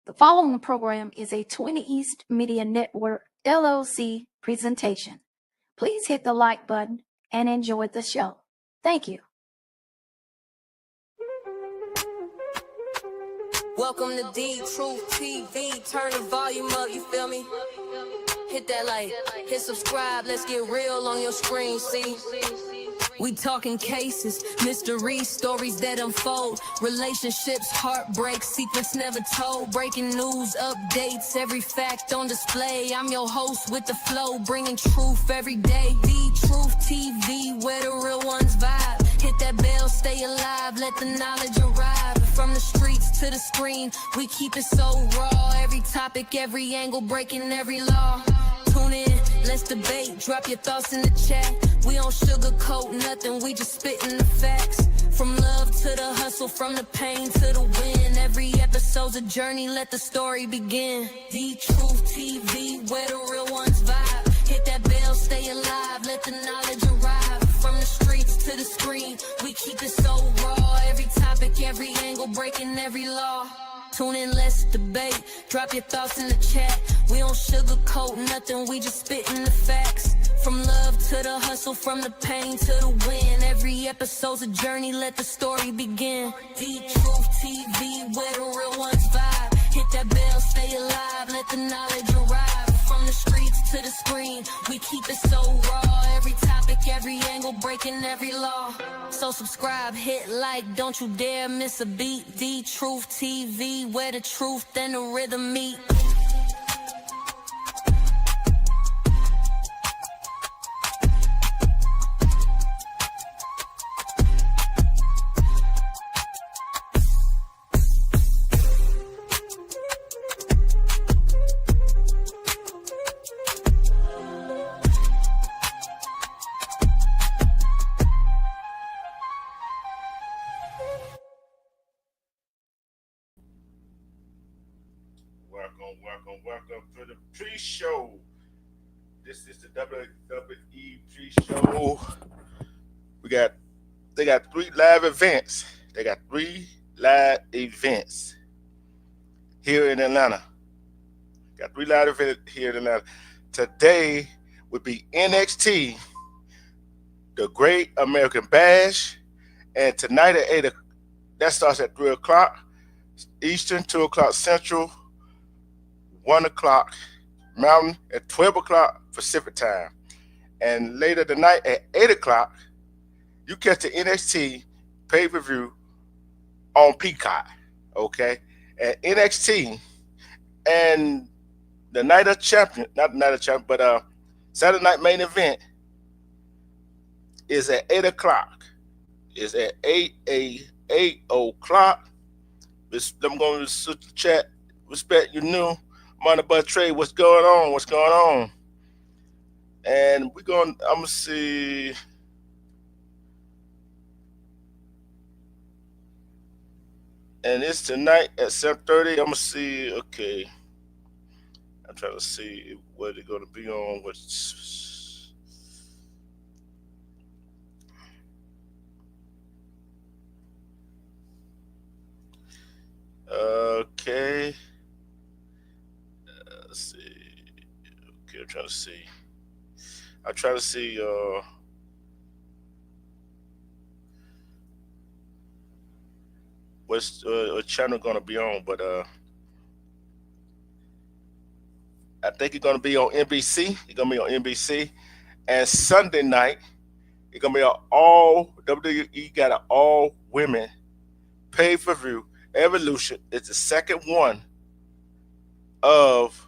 The following program is a 20 East Media Network, LLC presentation. Please hit the like button and enjoy the show. Thank you. Welcome to D Truth TV. Turn the volume up, you feel me? Hit that like, hit subscribe, let's get real on your screen, see? We talking cases, mysteries, stories that unfold, relationships, heartbreaks, secrets never told, breaking news, updates, every fact on display. I'm your host with the flow, bringing truth every day. The Truth TV, where the real ones vibe. Hit that bell, stay alive, let the knowledge arrive. From the streets to the screen, we keep it so raw. Every topic, every angle, breaking every law. Tune in, let's debate, drop your thoughts in the chat. We don't sugarcoat nothing, we just spitting the facts. From love to the hustle, from the pain to the win. Every episode's a journey, let the story begin. The Truth TV, where the real ones vibe. Hit that bell, stay alive, let the knowledge arrive. From the streets to the screen, we keep it so raw. Every topic, every angle, breaking every law. Tune in, let's debate, drop your thoughts in the chat. We don't sugarcoat nothing, we just spitting the facts. From love to the hustle, from the pain to the win. Every episode's a journey, let the story begin. The Truth TV, where the real ones vibe. Hit that bell, stay alive, let the knowledge arrive. From the streets to the screen, we keep it so raw. Every topic, every angle, breaking every law. So subscribe, hit like, don't you dare miss a beat. The Truth TV, where the truth and the rhythm meet. Welcome to the pre-show. This is the WWE pre-show. They got 3 live events. Here in Atlanta. Got 3 live events here in Atlanta. Today would be NXT, the Great American Bash, and tonight at 8 o'clock, that starts at 3 o'clock Eastern, 2 o'clock Central, 1 o'clock Mountain, at 12 o'clock Pacific time. And later tonight at 8 o'clock, you catch the NXT pay-per-view on Peacock, okay? At NXT and the Night of Champion, not the Night of Champion, but Saturday Night Main Event is at 8 o'clock. It's at 8 o'clock. I'm going to switch the chat. Respect you new. Money Bud Trade, what's going on? And I'm gonna see. And it's tonight at 7:30. I'm gonna see, okay. I'm trying to see what they're gonna be on. Okay. Let's see. Okay, I'm trying to see what's channel gonna be on, but I think it's gonna be on NBC. It's gonna be on NBC. And Sunday night, it's gonna be an all WWE got an all women pay-per-view. Evolution. It's the second one of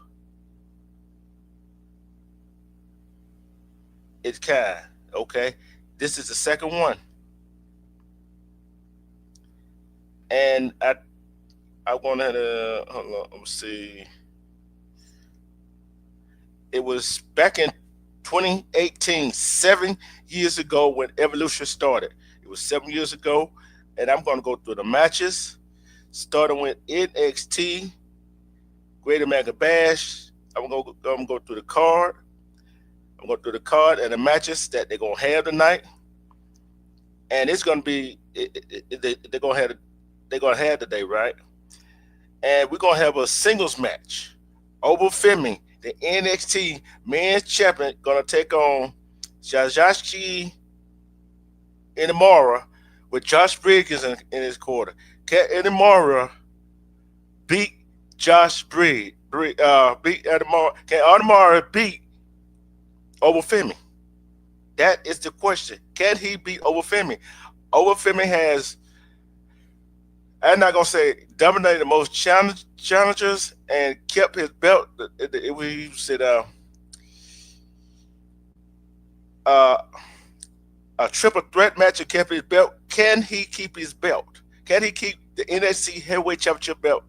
its kind. Okay, this is the second one, and I wanted to hold on. Let me see. It was back in 2018, 7 years ago when Evolution started. It was 7 years ago, and I'm going to go through the matches, starting with NXT, Great American Bash. I'm going to go through the card. I'm going through the card and the matches that they're going to have tonight. And it's going to be, they're going to have today, right? and we're gonna have a singles match. Obafemi, the NXT Men's Champion, gonna take on Jajashi Inamura with Josh Briggs in his quarter. Can Inamura beat Josh Briggs? Beat Inamura? Can Inamura beat Obafemi? That is the question. Can he beat Obafemi? Obafemi has, I'm not gonna say dominated the most challengers and kept his belt. We said uh, a triple threat match and kept his belt. Can he keep his belt? Can he keep the NXT Heavyweight Championship belt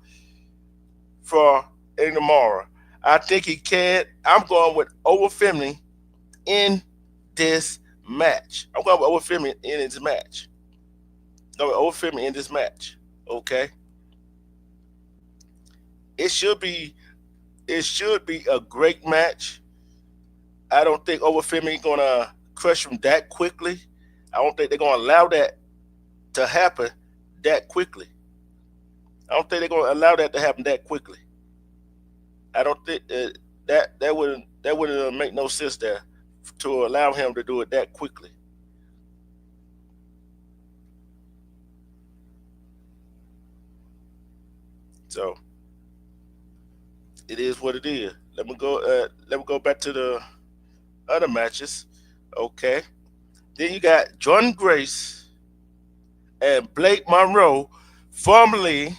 for tomorrow? I think he can. I'm going with Obafemi in this match. I'm going with Obafemi in this match. I'm going with Obafemi in this match. Okay. It should be a great match. I don't think Obafemi gonna crush him that quickly. I don't think they're gonna allow that to happen that quickly. I don't think they're gonna allow that to happen that quickly. I don't think that wouldn't make no sense there to allow him to do it that quickly. So it is what it is. Let me go. Let me go back to the other matches. Okay. Then you got Jordan Grace and Blake Monroe, formerly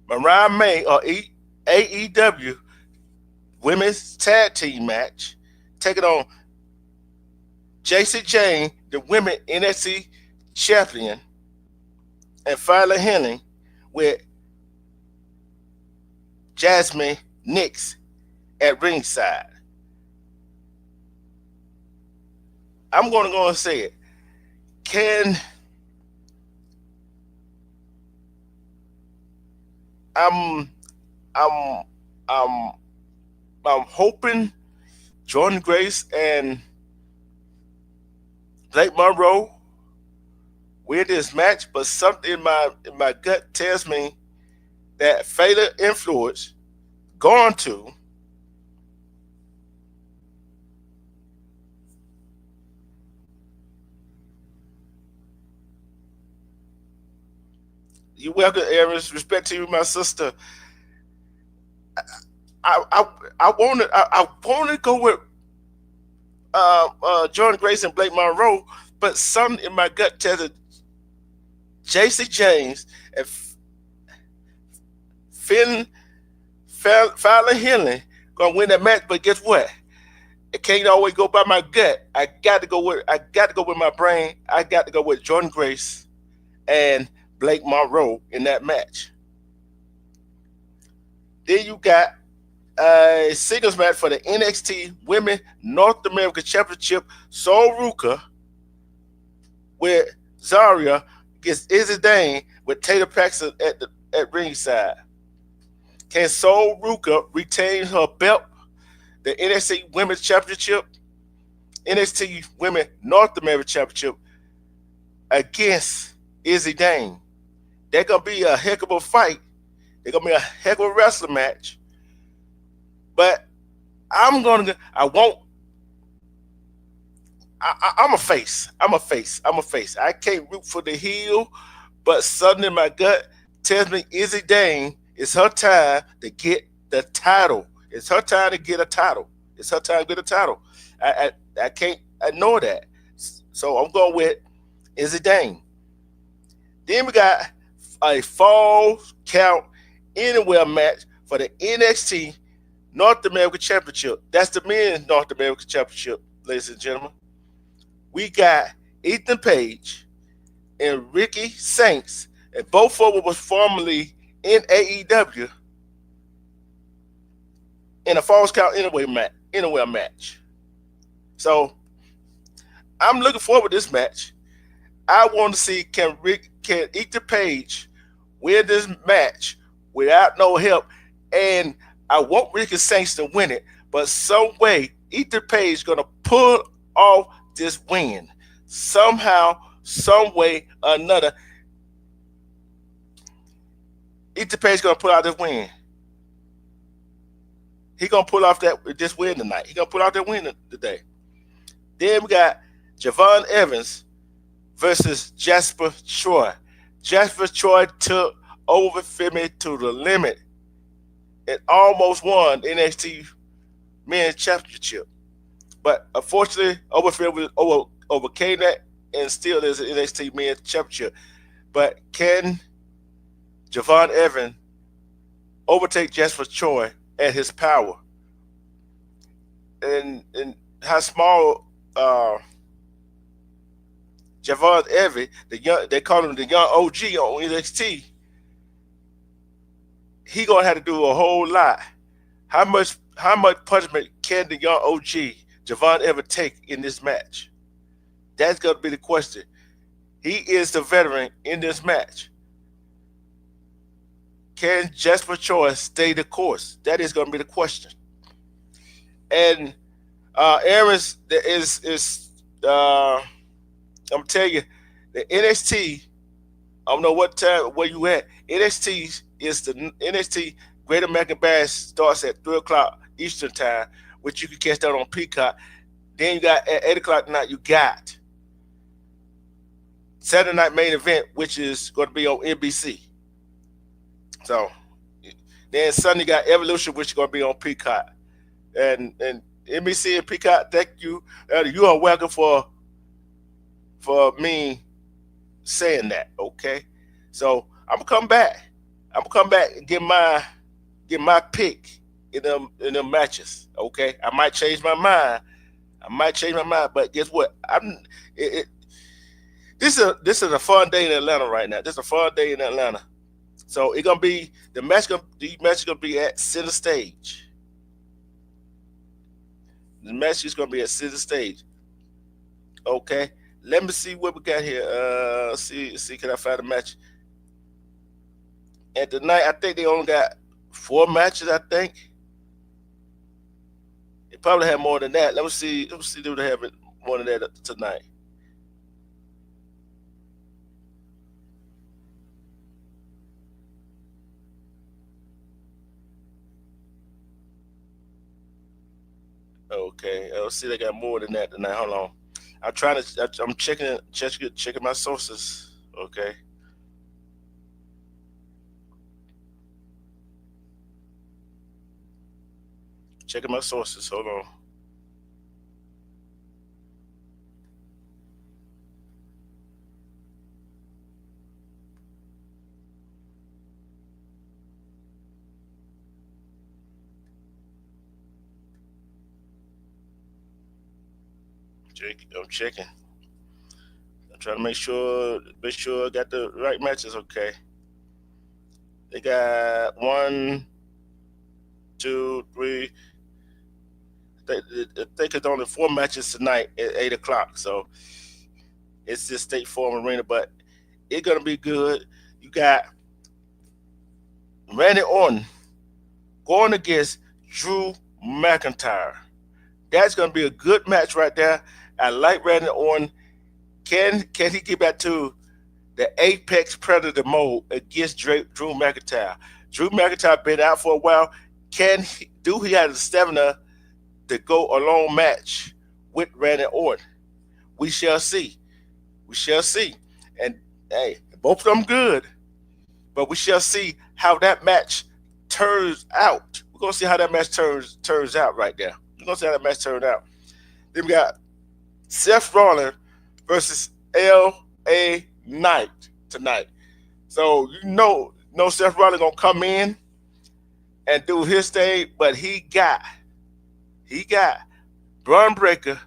Mariah May or AEW Women's Tag Team match, taking on JC Jane, the Women NXT Champion, and Fowler Henning with Jasmine Nix at ringside. I'm going to go and say it. Can I'm I'm I'm I'm hoping Jordan Grace and Blake Monroe win this match, but something in my gut tells me that Fatal Influence going to you welcome, Aries. Respect to you, my sister. I want to go with Jordan Grace and Blake Monroe, but something in my gut tells it JC James and Finn Fowler Henley gonna win that match. But guess what? It can't always go by my gut. I got to go with my brain. I got to go with Jordan Grace and Blake Monroe in that match. Then you got a singles match for the NXT Women North American Championship. Sol Ruka with Zarya against Izzy Dane with Taylor Paxton at ringside. Can Sol Ruka retain her belt, the NXT Women's Championship, NXT Women North American Championship against Izzy Dane? They're gonna be a heck of a fight. They're gonna be a heck of a wrestling match. But I'm a face. I'm a face. I can't root for the heel, but something in my gut tells me Izzy Dane, it's her time to get the title. It's her time to get a title. It's her time to get a title. I can't ignore that. So I'm going with Izzy Dane. Then we got a fall count anywhere match for the NXT North American Championship. That's the men's North American Championship, ladies and gentlemen. We got Ethan Page and Ricky Saints, and both of them was formerly in AEW in a falls count anywhere match. So I'm looking forward to this match. I want to see can Ethan Page win this match without no help, and I want Ricky Saints to win it, but some way Ethan Page gonna pull off this win somehow, some way or another. Ethan Page gonna pull out this win. He gonna pull off this win tonight. He gonna pull out that win today. Then we got Javon Evans versus Jasper Troy. Jasper Troy took over Femi to the limit and almost won the NXT Men's Championship. But unfortunately, Femi overcame that and still is an NXT Men's Championship. But can Javon Evans overtake Jasper Troy at his power? And how small Javon Evans, they call him the young OG on NXT. He gonna have to do a whole lot. How much punishment can the young OG Javon Evans take in this match? That's gonna be the question. He is the veteran in this match. Can Jasper Troy stay the course? That is gonna be the question. And Aaron's I'm telling you, the NXT, I don't know what time where you at. NXT is the NXT Great American Bash starts at 3:00 Eastern time, which you can catch that on Peacock. Then you got at 8:00 tonight, you got Saturday Night Main Event, which is going to be on NBC. So then Sunday you got Evolution, which is going to be on Peacock. And NBC and Peacock, thank you. You are welcome for me saying that, okay? So I'm gonna come back. And get my pick in them matches, okay? I might change my mind. But guess what? This is a fun day in Atlanta right now. This is a fun day in Atlanta. So it's gonna be the match is gonna be at center stage. The match is gonna be at center stage. Okay. Let me see what we got here. See, can I find a match? And tonight, I think they only got 4 matches, I think. They probably have more than that. Let me see, do they have more than that tonight? Okay. Let's see, they got more than that tonight. Hold on. I'm checking my sources. Okay. Checking my sources. Hold on. I'm checking. I'm trying to make sure I got the right matches. Okay. They got 1, 2, 3. I think it's only 4 matches tonight at 8:00. So it's just State Farm Arena, but it's gonna be good. You got Randy Orton going against Drew McIntyre. That's gonna be a good match right there. I like Randy Orton. Can he get back to the Apex Predator mode against Drew McIntyre? Drew McIntyre been out for a while. Do he have the stamina to go a long match with Randy Orton? We shall see. And hey, both of them good, but we shall see how that match turns out. We're gonna see how that match turns out right there. We're gonna see how that match turned out. Then we got Seth Rollins versus L.A. Knight tonight. So you know Seth Rollins gonna come in and do his thing, but he got Braun Breaker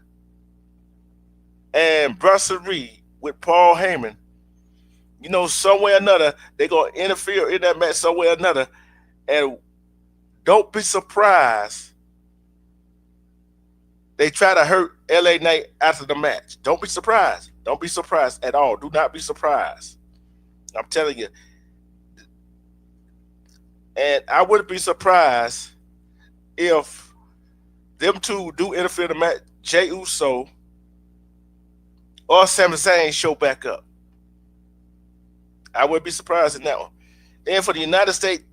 and Bronson Reed with Paul Heyman. You know, somewhere or another, they're gonna interfere in that match somewhere or another. And don't be surprised they try to hurt LA Knight after the match. Don't be surprised. Don't be surprised at all. Do not be surprised. I'm telling you. And I wouldn't be surprised if them two do interfere in the match, Jey Uso or Sami Zayn show back up. I wouldn't be surprised in that one. And for the United States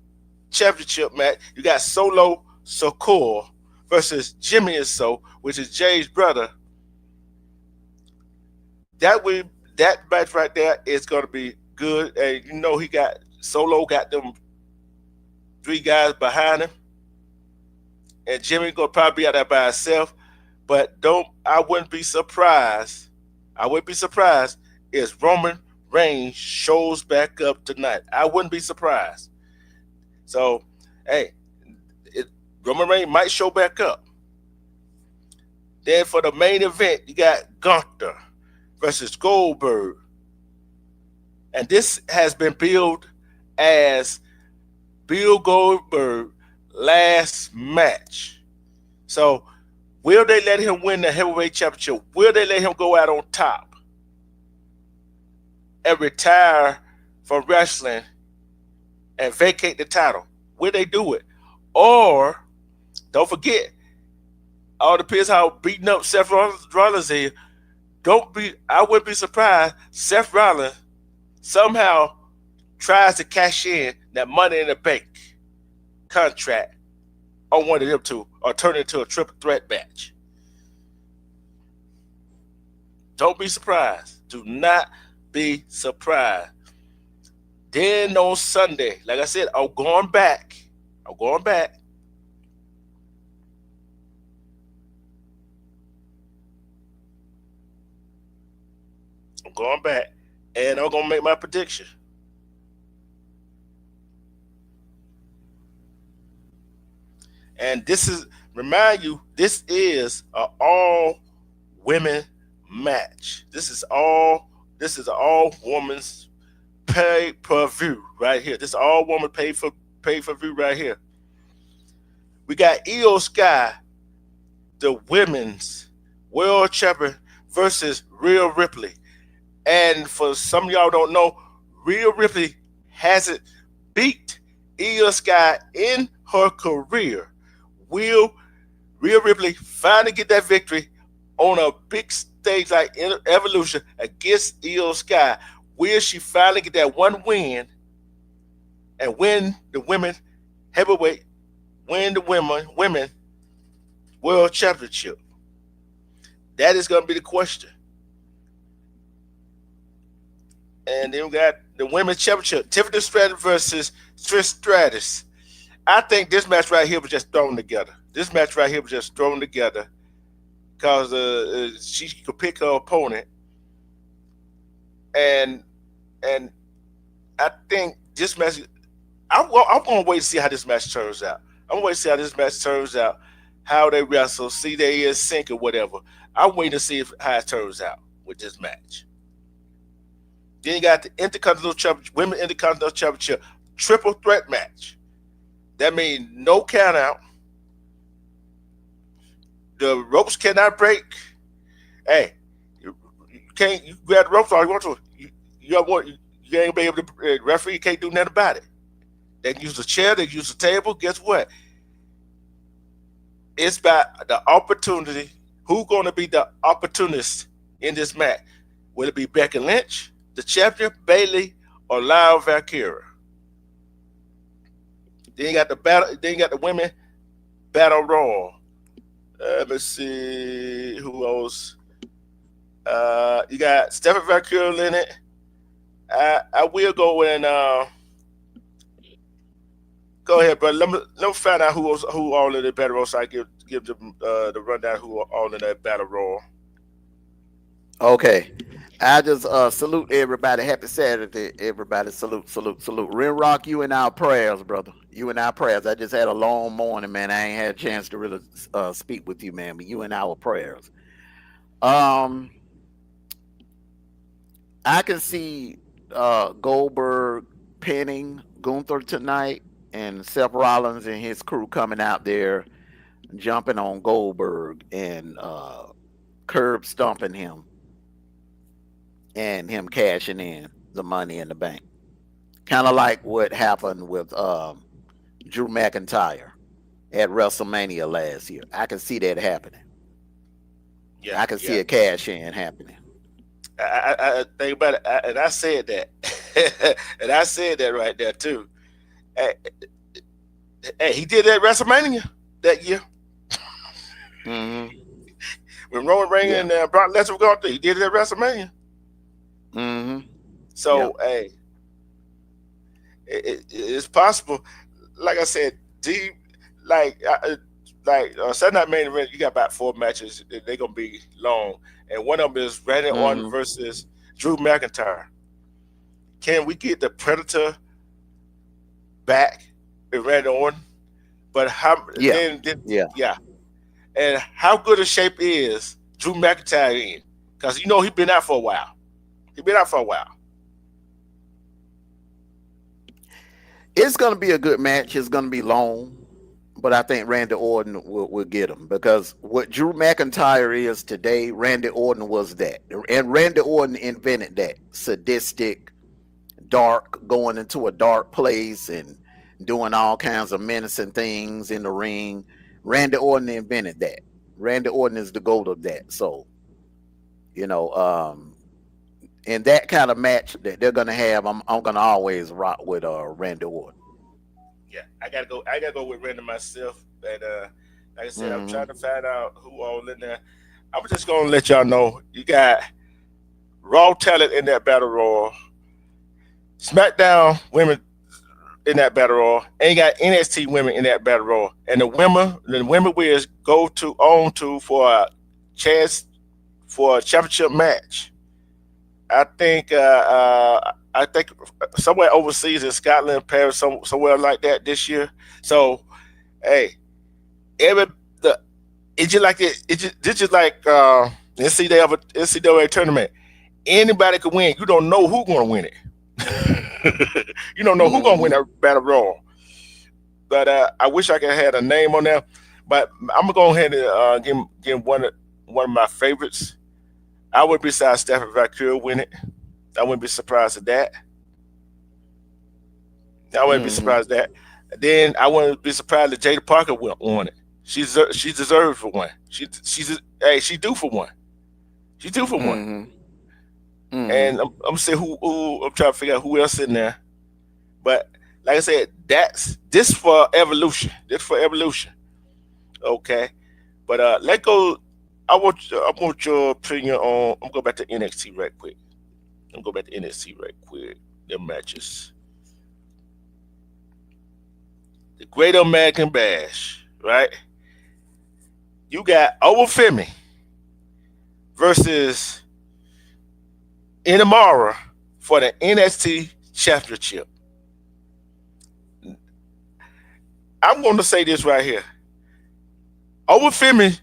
Championship match, you got Solo Sikoa versus Jimmy Uso, which is Jay's brother. That match right there is going to be good. And you know he got Solo got them three guys behind him, and Jimmy gonna probably be out there by himself. But I wouldn't be surprised. I wouldn't be surprised if Roman Reigns shows back up tonight. I wouldn't be surprised. So, hey, Roman Reigns might show back up. Then for the main event, you got Gunther versus Goldberg. And this has been billed as Bill Goldberg last match. So will they let him win the heavyweight championship? Will they let him go out on top and retire from wrestling and vacate the title? Will they do it? Or don't forget, all depends how beaten up Seth Rollins is. I wouldn't be surprised Seth Rollins somehow tries to cash in that Money in the Bank contract on one of them two or turn it into a triple threat match. Don't be surprised. Do not be surprised. Then on Sunday, like I said, I'm going back. I'm going back and I'm going to make my prediction. And this is, remind you, this is an all women match. This is all women's pay per view right here. This is all woman pay for view right here. We got Io Sky, the women's world champion, versus Rhea Ripley. And for some of y'all don't know, Rhea Ripley hasn't beat Io Sky in her career. Will Rhea Ripley finally get that victory on a big stage like Evolution against Io Sky? Will she finally get that one win and win the women heavyweight, win the women world championship? That is going to be the question. And then we got the women's championship, Tiffany Stratton versus Trish Stratus. I think this match right here was just thrown together. This match right here was just thrown together because she could pick her opponent, and I think this match. I'm going to wait to see how this match turns out. I'm going to wait to see how this match turns out, how they wrestle, see they in sync or whatever. I'm waiting to see how it turns out with this match. Then you got the Intercontinental Championship, Women Intercontinental Championship triple threat match. That means no count out. The ropes cannot break. Hey, you grab the ropes all you want to. You ain't be able to. Referee can't do nothing about it. They can use a chair. They can use a table. Guess what? It's about the opportunity. Who's going to be the opportunist in this match? Will it be Becky Lynch, the champion, Bayley, or Lyra Valkyria? Then you got the battle. Then you got the women battle royal. Let me see who else. You got Stephanie Valkyria in it. I will go in. Go ahead, brother. Let me find out who all in the battle royal, so I give them the rundown who are all in that battle royal. Okay. I just salute everybody. Happy Saturday, everybody. Salute. Rinrock, you in our prayers, brother. You in our prayers. I just had a long morning, man. I ain't had a chance to really speak with you, man. But you in our prayers. I can see Goldberg pinning Gunther tonight, and Seth Rollins and his crew coming out there, jumping on Goldberg and curb stomping him. And him cashing in the Money in the Bank. Kind of like what happened with Drew McIntyre at WrestleMania last year. I can see that happening. Yeah, I can see a cash in happening. I think about it, and I said that. And I said that right there too. Hey, hey, he did that at WrestleMania that year Mm-hmm. when Roman Reigns Yeah. and Brock Lesnar were going through. He did it at WrestleMania. Mm-hmm. So hey, it's possible. Like I said, D, like Saturday Night Main Event, you got about 4 matches. They're gonna be long, and one of them is Randy Orton Mm-hmm. versus Drew McIntyre. Can we get the Predator back with Randy Orton? But how Yeah. then Yeah. yeah, and how good a shape is Drew McIntyre in? Because you know he's been out for a while. He's been out for a while. It's gonna be a good match. It's gonna be long, but I think Randy Orton will get him because what Drew McIntyre is today, Randy Orton was that, and Randy Orton invented that sadistic, dark, going into a dark place and doing all kinds of menacing things in the ring. Randy Orton invented that. Randy Orton is the goat of that. So, you know, in that kind of match that they're gonna have, I'm gonna always rock with Randy Orton. Yeah, I gotta go. I gotta go with Randy myself. And like I said, I'm Mm-hmm. trying to find out who all in there. I'm just gonna let y'all know you got raw talent in that battle royal. SmackDown women in that battle royal, and you got NXT women in that battle royal. And the women will go to on to for a chance for a championship match. I think somewhere overseas in Scotland, Paris, somewhere like that this year. So hey, every the it's just like it's just like NCAA tournament. Anybody could win. You don't know who's gonna win it. You don't know who's gonna win Mm-hmm. that battle royal. But I wish I could have had a name on there. But I'm gonna go ahead and give one of my favorites. I would be sidestep if I could win it. I wouldn't be surprised at that. I wouldn't be Mm-hmm. surprised at that. Then I wouldn't be surprised if Jada Parker won it. She deserved for one. She due for one. She due for one. Mm-hmm. Mm-hmm. And I'm saying who I'm trying to figure out who else in there. But like I said, that's this for evolution. This for evolution. Okay. But let go. I want your opinion on. I'm going back to NXT right quick. I'm going back to NXT right quick. Their matches. The Great American Bash, right? You got Obafemi versus Inamara for the NXT Championship. I'm going to say this right here. Obafemi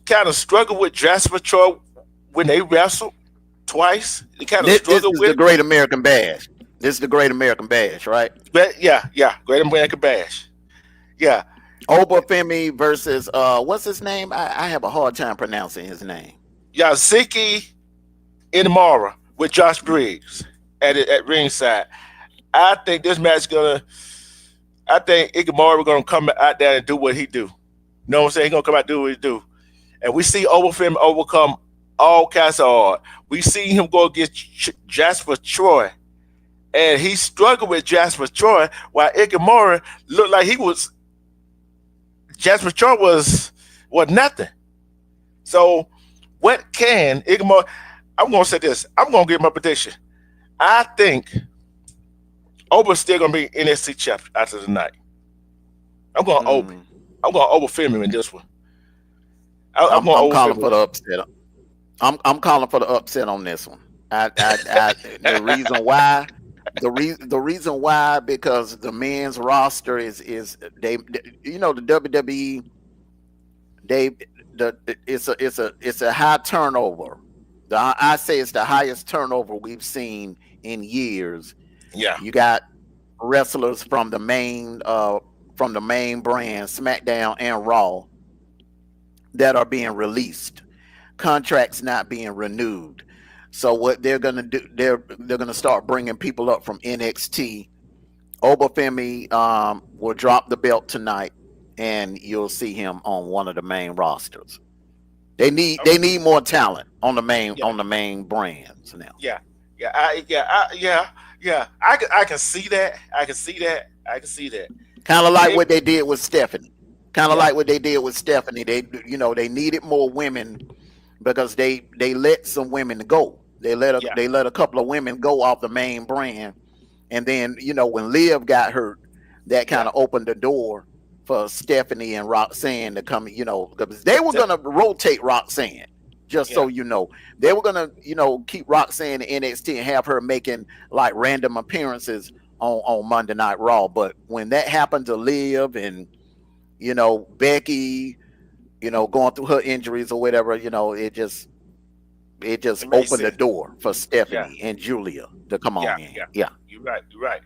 kind of struggled with Jasper Troy when they wrestled twice. He kind of This struggled is the with Great American Bash. This is the Great American Bash, right? but yeah, Great American Bash. Yeah. Obafemi versus what's his name? I have a hard time pronouncing his name. Yaziki Inamara with Josh Briggs at ringside. I think this match I think Ikamara gonna come out there and do what he do. You know what I'm saying? He gonna come out and do what he do. And we see Obafemi overcome all kinds of odds. We see him go against Jasper Troy, and he struggled with Jasper Troy, while Ikamara looked like he was Jasper Troy was nothing. So what can Ikamara? I'm gonna say this. I'm gonna give my prediction. I think Oba's still gonna be NXT champ after the night. I'm going Obi. Mm. I'm going Obafemi in this one. I'm I'm going calling for Obafemi. the upset. I'm calling for the upset on this one. The reason why the reason why because the men's roster is they you know the WWE they it's a high turnover. I say it's the highest turnover we've seen in years. Yeah. You got wrestlers from the main brand SmackDown and Raw that are being released, contracts not being renewed. So what they're gonna do, they're gonna start bringing people up from NXT. Obafemi will drop the belt tonight, and you'll see him on one of the main rosters. They need more talent on the Yeah. main brands now. Yeah. Yeah. Yeah, I can see that. I can see that. I can see that. Kind of like They, what they did with Stephanie. Kind of yeah, like what they did with Stephanie. They, they needed more women because they let some women go. yeah, They let a couple of women go off the main brand, and then when Liv got hurt, that kind yeah. of opened the door for Stephanie and Roxanne to come. Because they were That, gonna rotate Roxanne. Just yeah. so you know, they were gonna keep Roxanne in NXT and have her making like random appearances on Monday Night Raw. But when that happened to Liv and Becky, going through her injuries or whatever, it just It makes opened the sense. door for Yeah, Stephanie and Julia to come yeah, on in. yeah. Yeah. You're right. You're right.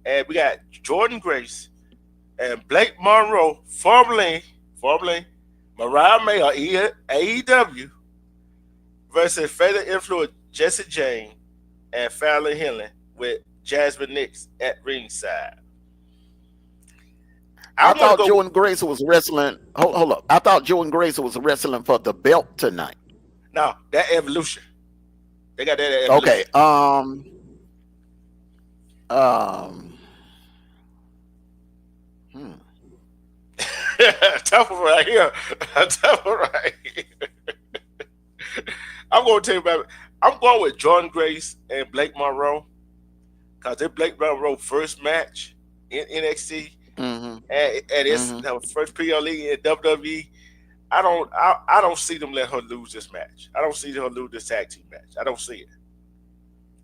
And we got Jordan Grace and Blake Monroe, formerly Mariah May or AEW, versus Fatal Influence Jesse Jane and Fallon Henley with Jasmine Nix at ringside. I I want to thought go Jordan Grace was wrestling. Hold up. I thought Jordan Grace was wrestling for the belt tonight. now. That Evolution, they got that at Okay. Evolution. Um. Hmm. Tough one right here. Tough one right here. I'm going to tell you about it. I'm going with Jordan Grace and Blake Monroe because it's Blake Monroe first match in NXT, Mm-hmm. and it's Mm-hmm. her first PLE in WWE. I don't see them let her lose this match. I don't see her lose this tag team match. I don't see it.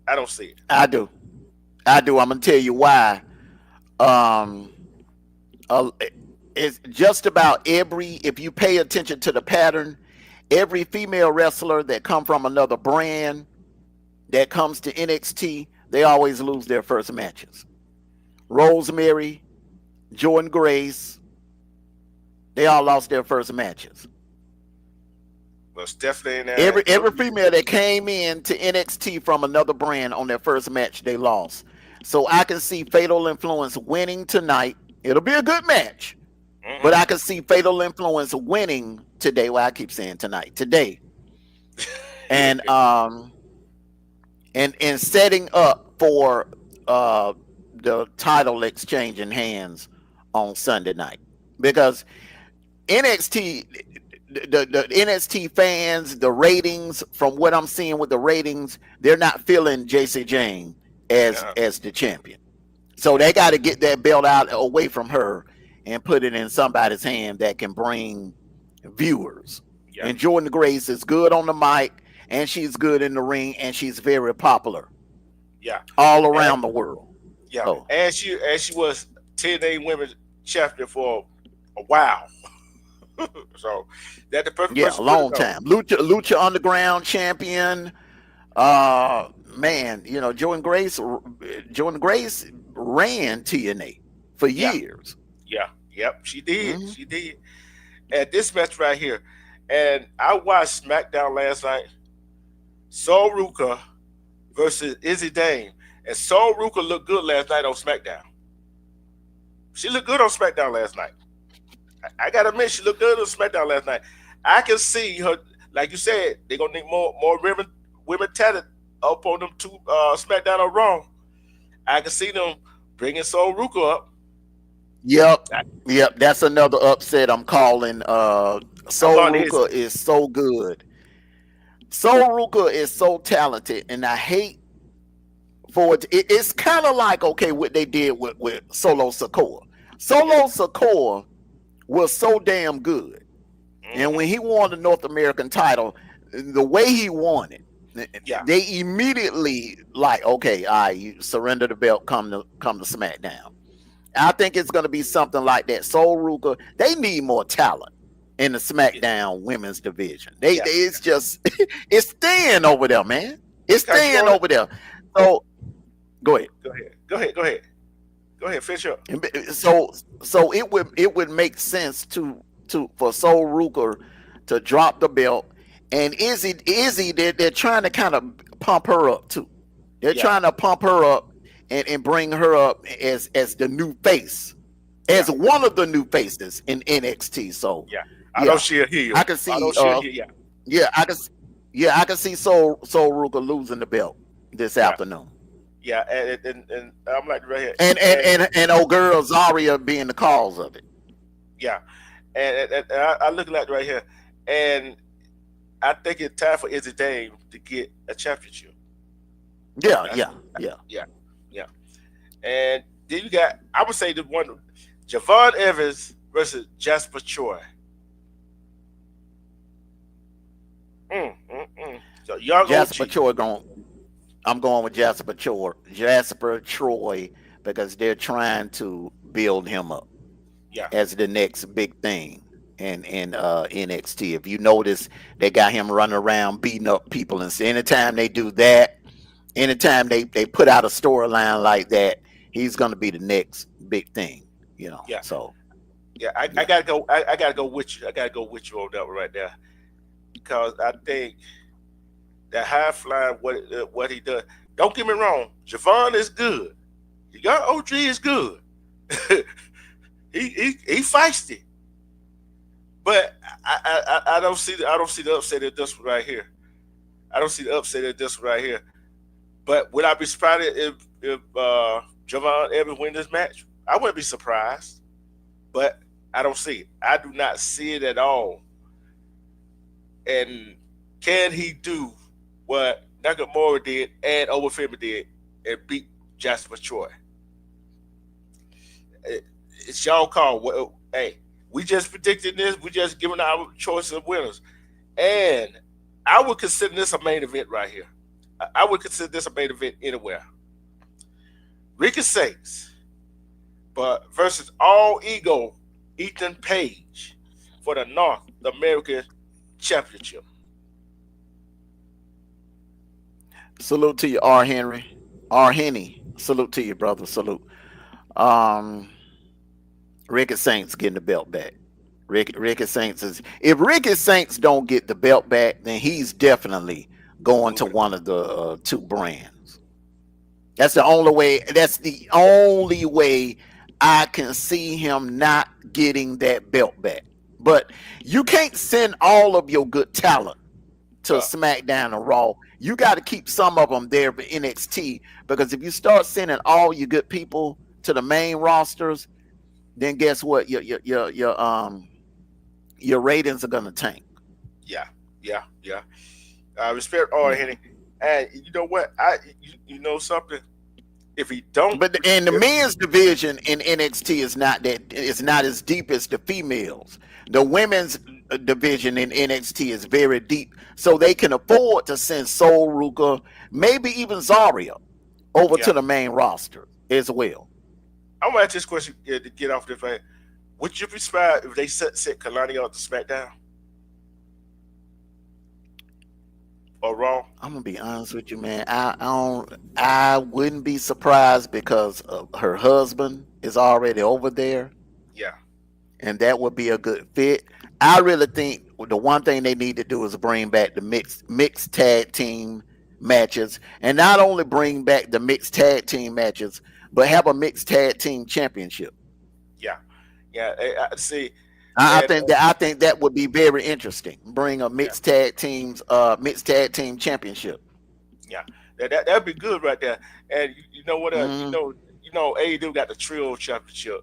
I don't see it. I do. I do. I'm gonna tell you why. Um. Uh, it's just about every. If you pay attention to the pattern, every female wrestler that come from another brand that comes to NXT, they always lose their first matches. Rosemary, Jordan Grace, they all lost their first matches. Well, Stephanie and Every female that came in to NXT from another brand on their first match, they lost. So I can see Fatal Influence winning tonight. It'll be a good match, but I can see Fatal Influence winning today. Well, I keep saying tonight, today, and and setting up for the title exchange in hands on Sunday night, because NXT, the NXT fans, the ratings, from what I'm seeing with the ratings, they're not feeling JC Jane as yeah, the champion. So they got to get that belt out away from her and put it in somebody's hand that can bring viewers. yeah, And Jordan Grace is good on the mic, and she's good in the ring, and she's very popular yeah, all and, around the world. yeah. So And she was 10A women champion for a while. So that the perfect yeah, a person to put it long on. time. Lucha Underground champion. Man, Jordan Grace ran TNA for Yeah, years. yeah, yep. She did. Hmm. She did. And this match right here, and I watched SmackDown last night. Sol Ruka versus Izzy Dame, and Sol Ruka looked good last night on SmackDown. She looked good on SmackDown last night. I gotta admit, she looked good on SmackDown last night. I can see her, like you said, they're gonna need more women talent up on them two SmackDown or Raw. I can see them bringing Sol Ruka up. Yep, I, yep. That's another upset I'm calling. I'm Sol going to Izzy. Ruka is so good. Sol Ruka is so talented, and I hate for it. It's kind of like, okay, what they did with Solo Sikoa. Yeah. Solo Sikoa was so damn good, and when Hmm. he won the North American title, the way he won it, Yeah. they immediately like, okay, all right, you surrender the belt, come to SmackDown. I think it's going to be something like that. Sol Ruka, they need more talent in the Yeah. SmackDown women's division. Yeah. It's just it's thin over there, man. It's Because you thin only over there. So go ahead. go ahead. Go ahead. Go ahead. Go ahead. Finish up. So it would make sense for Sol Ruka to drop the belt, and Izzy they're trying to kind of pump her up too. They're Yeah. trying to pump her up and bring her up as the new face, Yeah. as one of the new faces in NXT. So Yeah. I know yeah, she'll heal. I can I know see she'll heal. Yeah. yeah, I can see Sol Ruka losing the belt this Yeah. afternoon. Yeah, and I'm like right here, And old girl Zaria being the cause of it. yeah, and I look like right here, and I think it's time for Izzy Dame to get a championship. Yeah, I, yeah, yeah. yeah, yeah. And then you got, I would say the one, Javon Evans versus Jasper Troy. So young Jasper OG. Troy I'm going with Jasper Troy, because they're trying to build him up Yeah, as the next big thing in NXT. If you notice, they got him running around beating up people, and so anytime they do that, anytime they put out a storyline like that, he's going to be the next big thing. yeah, So yeah. I yeah. gotta go. I gotta go with you. I gotta go with you on that one right there because I think that high flying what he does. Don't get me wrong. Javon is good. The young OG is good. he feisty, but I don't see the upset of this one right here. I don't see the upset of this one right here. But would I be surprised if Javon Evans win this match? I wouldn't be surprised, but I don't see it. I do not see it at all. And can he do what Nakamura did and Overfemi did and beat Jasper Troy? It's y'all call. Well, hey, we just predicted this. We just giving our choice of winners, and I would consider this a main event right here. I would consider this a main event anywhere. Ricky Saints, but versus All Ego Ethan Page for the North American Championship. Salute to you, R. Henry. R. Henny. Salute to you, brother. Salute. Um, Ricky Saints getting the belt back. Ricky Saints is, if Ricky Saints don't get the belt back, then he's definitely going to Moving. one of the two brands. That's the only way. That's the only way I can see him not getting that belt back. But you can't send all of your good talent to Uh, SmackDown or Raw. You got to keep some of them there for NXT, because if you start sending all your good people to the main rosters, then guess what? Your ratings are gonna tank. yeah, yeah. Respect all Yeah. Henny. And you know what? You know something? If he don't, But and the if, men's division in NXT is not as deep as the females. The women's division in NXT is very deep, so they can afford to send Sol Ruka, maybe even Zaria, over yeah, to the main roster as well. I'm gonna ask this question to get off this right. Would you be surprised if they set Kalani out to SmackDown or Raw? I'm gonna be honest with you, man. I wouldn't be surprised, because her husband is already over there, Yeah, and that would be a good fit. I really think the one thing they need to do is bring back the mixed tag team matches, and not only bring back the mixed tag team matches, but have a mixed tag team championship. yeah, yeah. I see, I and think that would be very interesting. Bring a yeah, mixed tag team championship. yeah. That'd be good right there. And you know what? Hmm. AEW got the Trio Championship,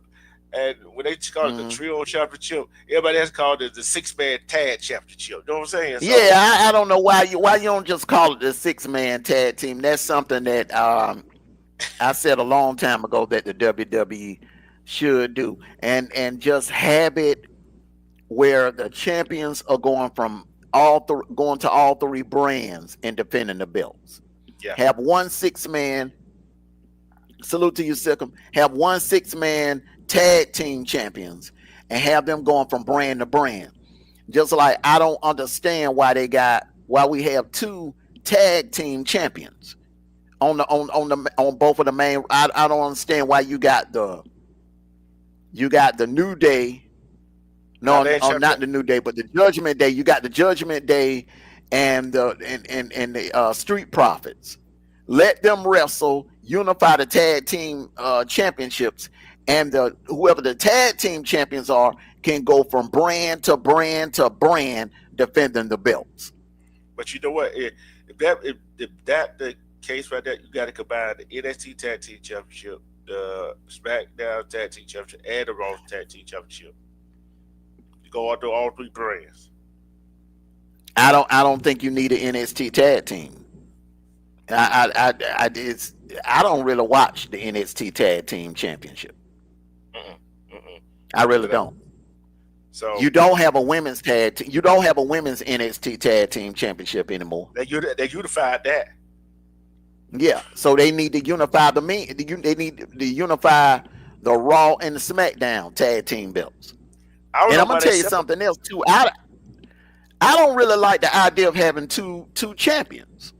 and when they call it the Hmm. Trio Championship, everybody else called it the Six-Man Tag Championship. You know what I'm saying? So Yeah, I don't know why you don't just call it the 6-man tag team. That's something that I said a long time ago that the WWE should do, and just have it where the champions are going to all three brands and defending the belts. yeah, Have one 6-man. Salute to you, Sikkim. Have one 6-man tag team champions, and have them going from brand to brand. Just like I don't understand why we have two tag team champions on both of the main. I don't understand why you got the New Day. now No, they ain't not champion. the New Day, but the Judgment Day. You got the Judgment Day and the Street Profits. Let them wrestle, unify the tag team championships, and whoever the tag team champions are can go from brand to brand to brand defending the belts. But you know what? If that case right there. You got to combine the NXT Tag Team Championship, the SmackDown Tag Team Championship, and the Raw Tag Team Championship. You go out to all three brands. I don't think you need an NXT tag team. I don't really watch the NXT tag team championship. Mm-mm, mm-mm. I really don't. So you don't have a women's tag team. You don't have a women's NXT tag team championship anymore. they unified that. Yeah, so they need to unify the men. They need to unify the Raw and the SmackDown tag team belts. And I'm gonna tell you something else too. I don't really like the idea of having two champions.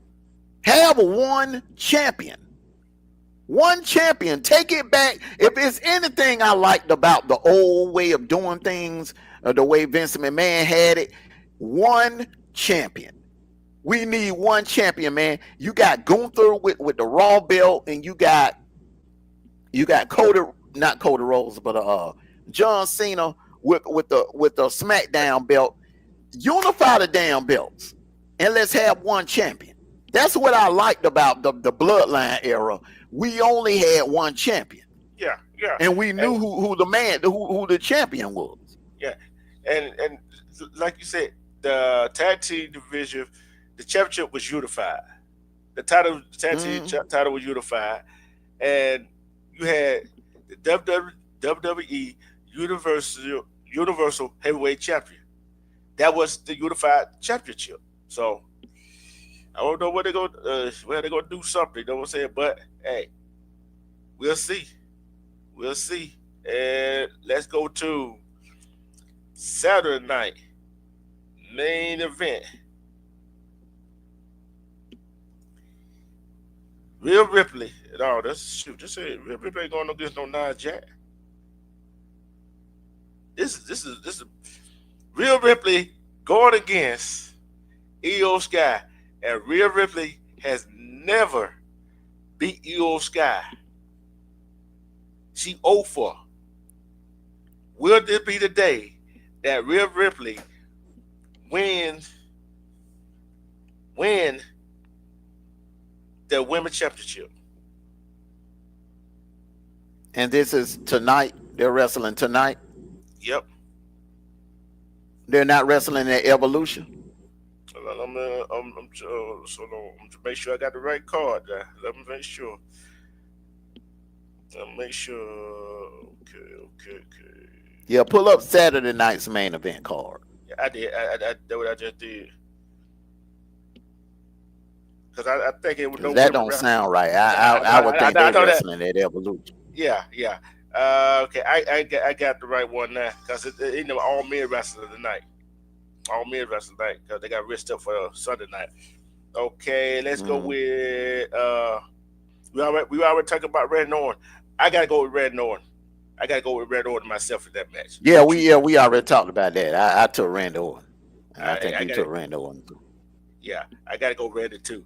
Have one champion. One champion. Take it back. If it's anything I liked about the old way of doing things, the way Vince McMahon had it, one champion. We need one champion, man. You got Gunther with the Raw belt, and you got Cody, not Cody Rhodes, but John Cena with the SmackDown belt. Unify the damn belts, and let's have one champion. That's what I liked about the Bloodline era. We only had one champion. Yeah. And we knew who the champion was. Yeah, and like you said, the tag team division, the championship was unified. The tag team title was unified, and you had the WWE Universal Heavyweight Champion. That was the unified championship. So I don't know where they're gonna do something. You know what I'm saying? But hey, we'll see. We'll see. And let's go to Saturday night main event. Rhea Ripley. No, just say Rhea Ripley ain't going against no Nia Jax. This is Rhea Ripley going against Io Sky, and Rhea Ripley has never beat Io Sky. She 0-4. Will this be the day that Rhea Ripley win the women's championship? And this is tonight. They're wrestling tonight. Yep. They're not wrestling at Evolution. I'm to make sure I got the right card. Let me make sure. Okay. Yeah, pull up Saturday night's main event card. Yeah, I did. That's what I just did. Because I think it would. That don't sound right. I would think they're wrestling at Evolution. Yeah. Okay, I got the right one now because it all men wrestling tonight. All men wrestling tonight because they got rest up for Sunday night. Okay, let's go with we already talked about Red and Orange. I gotta go with Red and Orange. I gotta go with Red Orton myself in that match. Yeah, we already talked about that. I took Randy Orton. I think you took Randy Orton too. Yeah, I gotta go Randy too.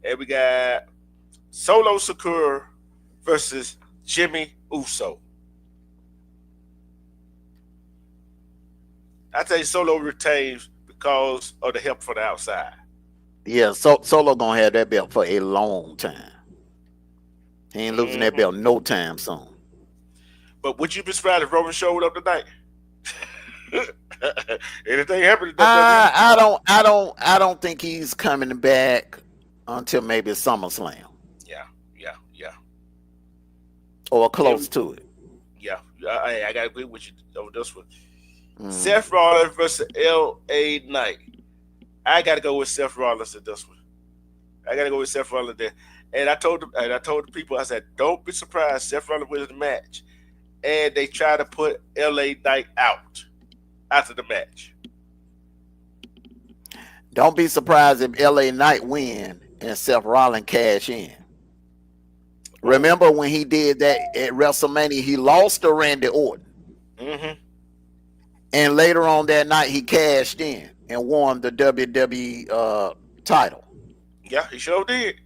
And we got Solo Sikoa versus Jimmy Uso. I think Solo retains because of the help from the outside. Yeah, Solo gonna have that belt for a long time. He ain't losing that belt no time soon. But would you be surprised if Roman showed up tonight? Anything happened? I don't think he's coming back until maybe SummerSlam. Yeah. Or close to it. Yeah. I gotta agree with you on this one. Seth Rollins versus LA Knight. I gotta go with Seth Rollins in this one. I gotta go with Seth Rollins there. And I told the people, I said, don't be surprised Seth Rollins wins the match. And they try to put LA Knight out after the match. Don't be surprised if LA Knight win and Seth Rollins cash in. Remember when he did that at WrestleMania, he lost to Randy Orton. Mm-hmm. And later on that night, he cashed in and won the WWE title. Yeah, he sure did.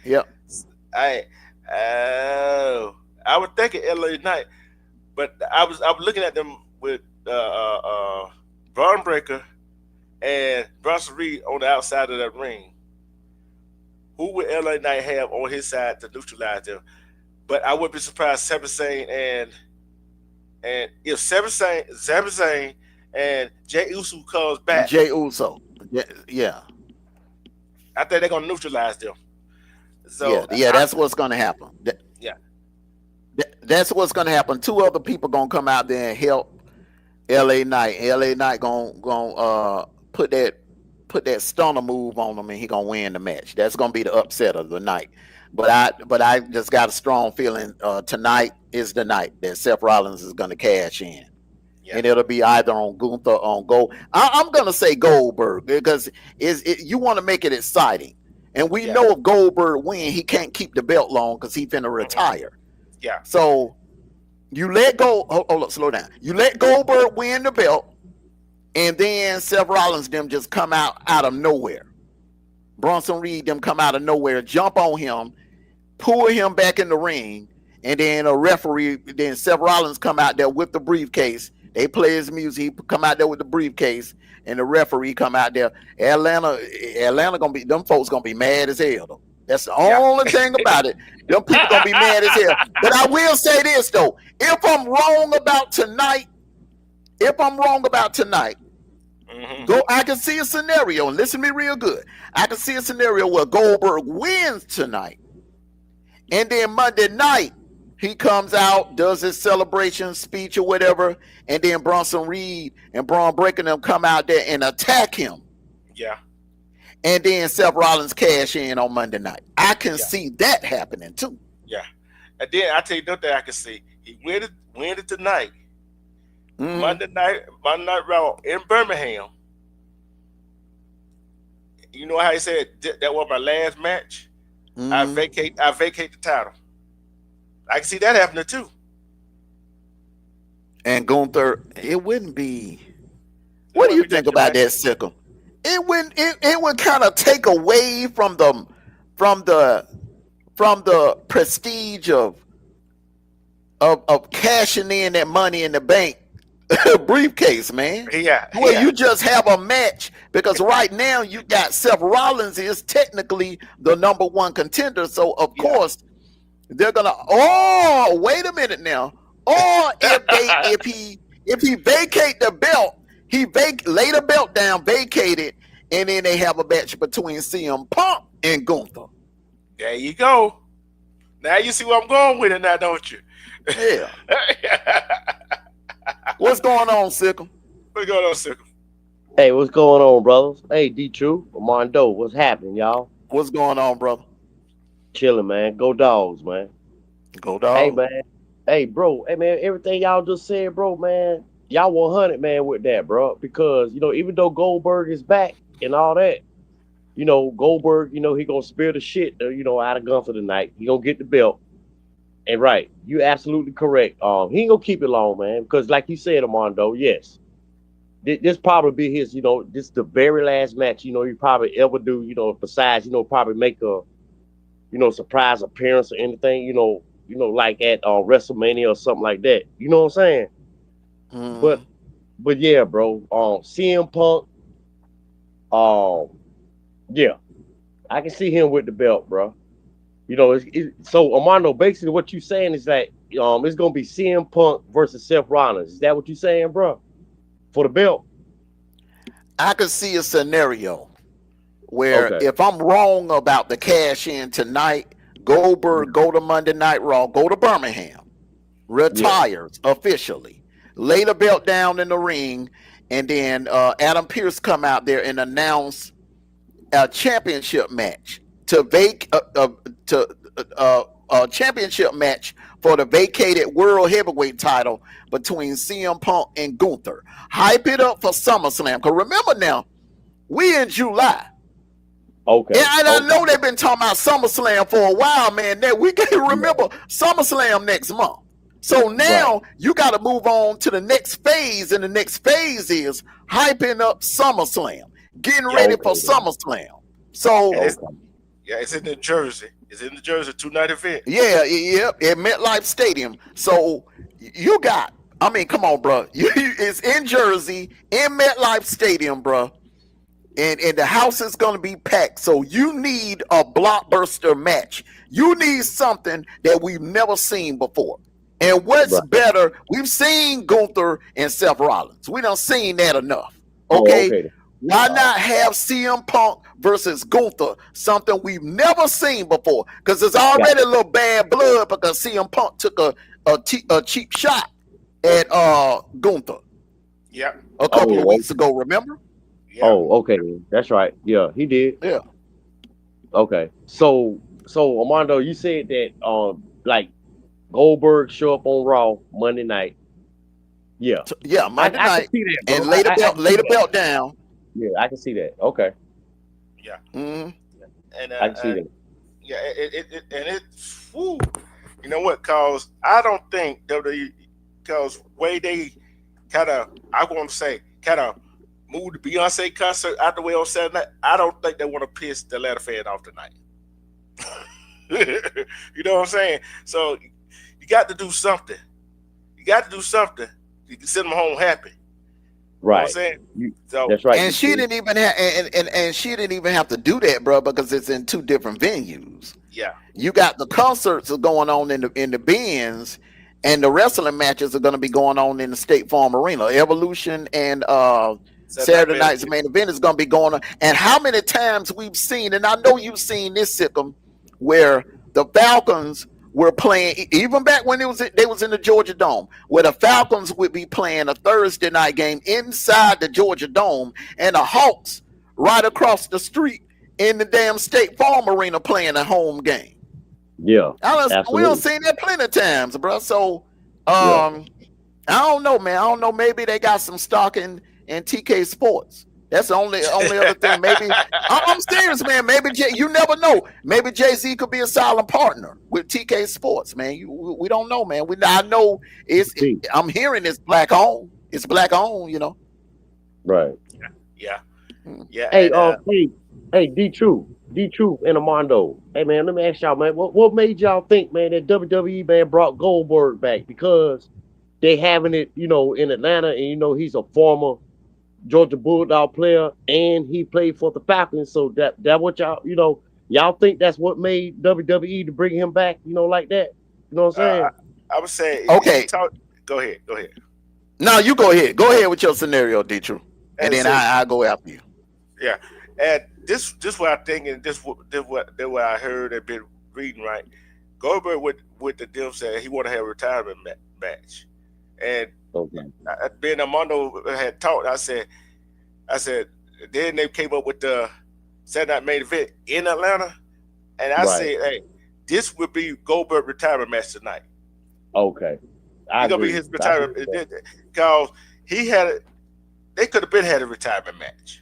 Yep. I was thinking LA Knight, but I was looking at them with Braun Breaker and Bronson Reed on the outside of that ring. who would LA Knight have on his side to neutralize them? But I would be surprised Sami Zayn and if Sami Zayn and Jey Uso comes back, Jey Uso. Yeah. I think they're gonna neutralize them. So that's what's gonna happen. Yeah. That's what's gonna happen. Two other people gonna come out there and help LA Knight. LA Knight gonna put that stunner move on him, and he gonna win the match. That's gonna be the upset of the night. But I just got a strong feeling tonight is the night that Seth Rollins is gonna cash in. Yeah. And it'll be either on Gunther or on Gold. I'm gonna say Goldberg because you want to make it exciting, and we know if Goldberg win, he can't keep the belt long because he's finna retire. Yeah. So you let go. Hold up, slow down. You let Goldberg win the belt, and then Seth Rollins them just come out of nowhere. Bronson Reed them come out of nowhere, jump on him, pull him back in the ring, and then a referee. Then Seth Rollins come out there with the briefcase. They play his music. He come out there with the briefcase, and the referee come out there. Atlanta gonna be, them folks gonna be mad as hell though. That's the only thing about it. Them people gonna be mad as hell. But I will say this though: if I'm wrong about tonight, I can see a scenario, and listen to me real good. I can see a scenario where Goldberg wins tonight, and then Monday night he comes out, does his celebration speech or whatever, and then Bronson Reed and Braun Breaker them come out there and attack him. Yeah. And then Seth Rollins cash in on Monday night. I can see that happening too. Yeah. And then I tell you another thing I can see. He win it tonight. Mm-hmm. Monday night Raw in Birmingham. You know how he said that was my last match? Mm-hmm. I vacate the title. I can see that happening too. And Gunther, it wouldn't be. What do you think about that, Sickle? It would kind of take away from the prestige of cashing in that Money in the Bank briefcase, man. Yeah. Well, you just have a match because right now you got Seth Rollins is technically the number one contender, so of course. They're gonna. Oh, wait a minute now. Or if he vacate the belt, lay the belt down, vacate it, and then they have a match between CM Punk and Gunther. There you go. Now you see where I'm going with it now, don't you? Yeah. What's going on, Sickle? What's going on, Sickle? Hey, what's going on, brothers? Hey, D-True, Armando, what's happening, y'all? What's going on, brother? Chilling, man. Go Dogs, man. Go Dogs. Hey, man. Hey, bro. Hey, man, everything y'all just said, bro, man, y'all 100, man, with that, bro. Because, even though Goldberg is back and all that, Goldberg, he going to spear the shit, out of Gunther tonight. He going to get the belt. And right, you absolutely correct. He ain't going to keep it long, man. Because like you said, Armando, yes. This probably be his, this the very last match, he probably ever do, besides, probably make a, surprise appearance or anything, like at WrestleMania or something like that. You know what I'm saying? Mm. But yeah, bro. CM Punk. Yeah, I can see him with the belt, bro. So Armando, basically what you saying is that it's gonna be CM Punk versus Seth Rollins. Is that what you saying, bro? For the belt? I could see a scenario where if I'm wrong about the cash in tonight, Goldberg go to Monday Night Raw, go to Birmingham, retires officially, lay the belt down in the ring, and then Adam Pearce come out there and announce a championship match a championship match for the vacated World Heavyweight title between CM Punk and Gunther. Hype it up for SummerSlam. Because remember now, we in July. Okay. And I know they've been talking about SummerSlam for a while, man. We can remember SummerSlam next month. So now you got to move on to the next phase, and the next phase is hyping up SummerSlam, getting ready for SummerSlam. So it's in New Jersey. It's in New Jersey, 2-night event. Yeah, at MetLife Stadium. So you got, come on, bro. It's in Jersey, in MetLife Stadium, bro. and the house is going to be packed. So you need a blockbuster match. You need something that we've never seen before. And what's Right. better? We've seen Gunther and Seth Rollins. We done seen that enough. Oh, Okay. okay. Why not have CM Punk versus Gunther, something we've never seen before? Because there's already a little bad blood because CM Punk took a cheap shot at Gunther Yeah. a couple of Oh, weeks ago. Remember? Yeah. Oh, okay. That's right. Yeah, he did. Yeah. Okay. So Armando, you said that like Goldberg show up on Raw Monday night. Yeah. Yeah, Monday I can night see that, bro. and lay I can see the that. belt down. Yeah, I can see that. Okay. Yeah. Mm-hmm. And I can see that. yeah, whew, you know what? Cause I don't think WWE, cause way they kind of, I want to say, kind of moved the Beyonce concert out the way on Saturday night. I don't think they want to piss the Atlanta fan off tonight. You know what I'm saying? So you got to do something. You got to do something. You can send them home happy. You know what I'm Right. saying? So That's right. And she didn't even have and she didn't even have to do that, bro, because it's in two different venues. yeah, You got the concerts are going on in the Benz, and the wrestling matches are going to be going on in the State Farm Arena. Evolution and Saturday night's main event is going to be going on. And how many times we've seen, and I know you've seen this, Sikkim, where the Falcons were playing, even back when they was in the Georgia Dome, where the Falcons would be playing a Thursday night game inside the Georgia Dome, and the Hawks right across the street in the damn State Farm Arena playing a home game. Yeah. We don't seen that plenty of times, bro. So I don't know, man. I don't know. Maybe they got some stock in TK Sports. That's the only other thing. Maybe I'm serious, man. Maybe you never know. Maybe Jay-Z could be a silent partner with TK Sports, man. We don't know, man. I know I'm hearing it's black owned. It's black owned, you know. Right. yeah. Hey, And, hey, D-Truth and Armando. Hey, man, let me ask y'all, man, what made y'all think, man, that WWE, man, brought Goldberg back? Because they having it, you know, in Atlanta, and, you know, he's a former Georgia Bulldog player, and he played for the Falcons. So that what y'all, you know, y'all think that's what made WWE to bring him back, you know, like that? You know what I'm saying? I would say, okay. Go ahead. No, you go ahead. Go ahead with your scenario, D-True. And then so, I'll go after you. Yeah, and this what I think, and this what I heard and been reading. Right, Goldberg with the deal said he want to have a retirement match, and Ben Armando had talked. I said, then they came up with the Saturday Night Main Event in Atlanta, and I said, hey, this would be Goldberg retirement match tonight. Okay, it's gonna be his retirement because they could have been had a retirement match.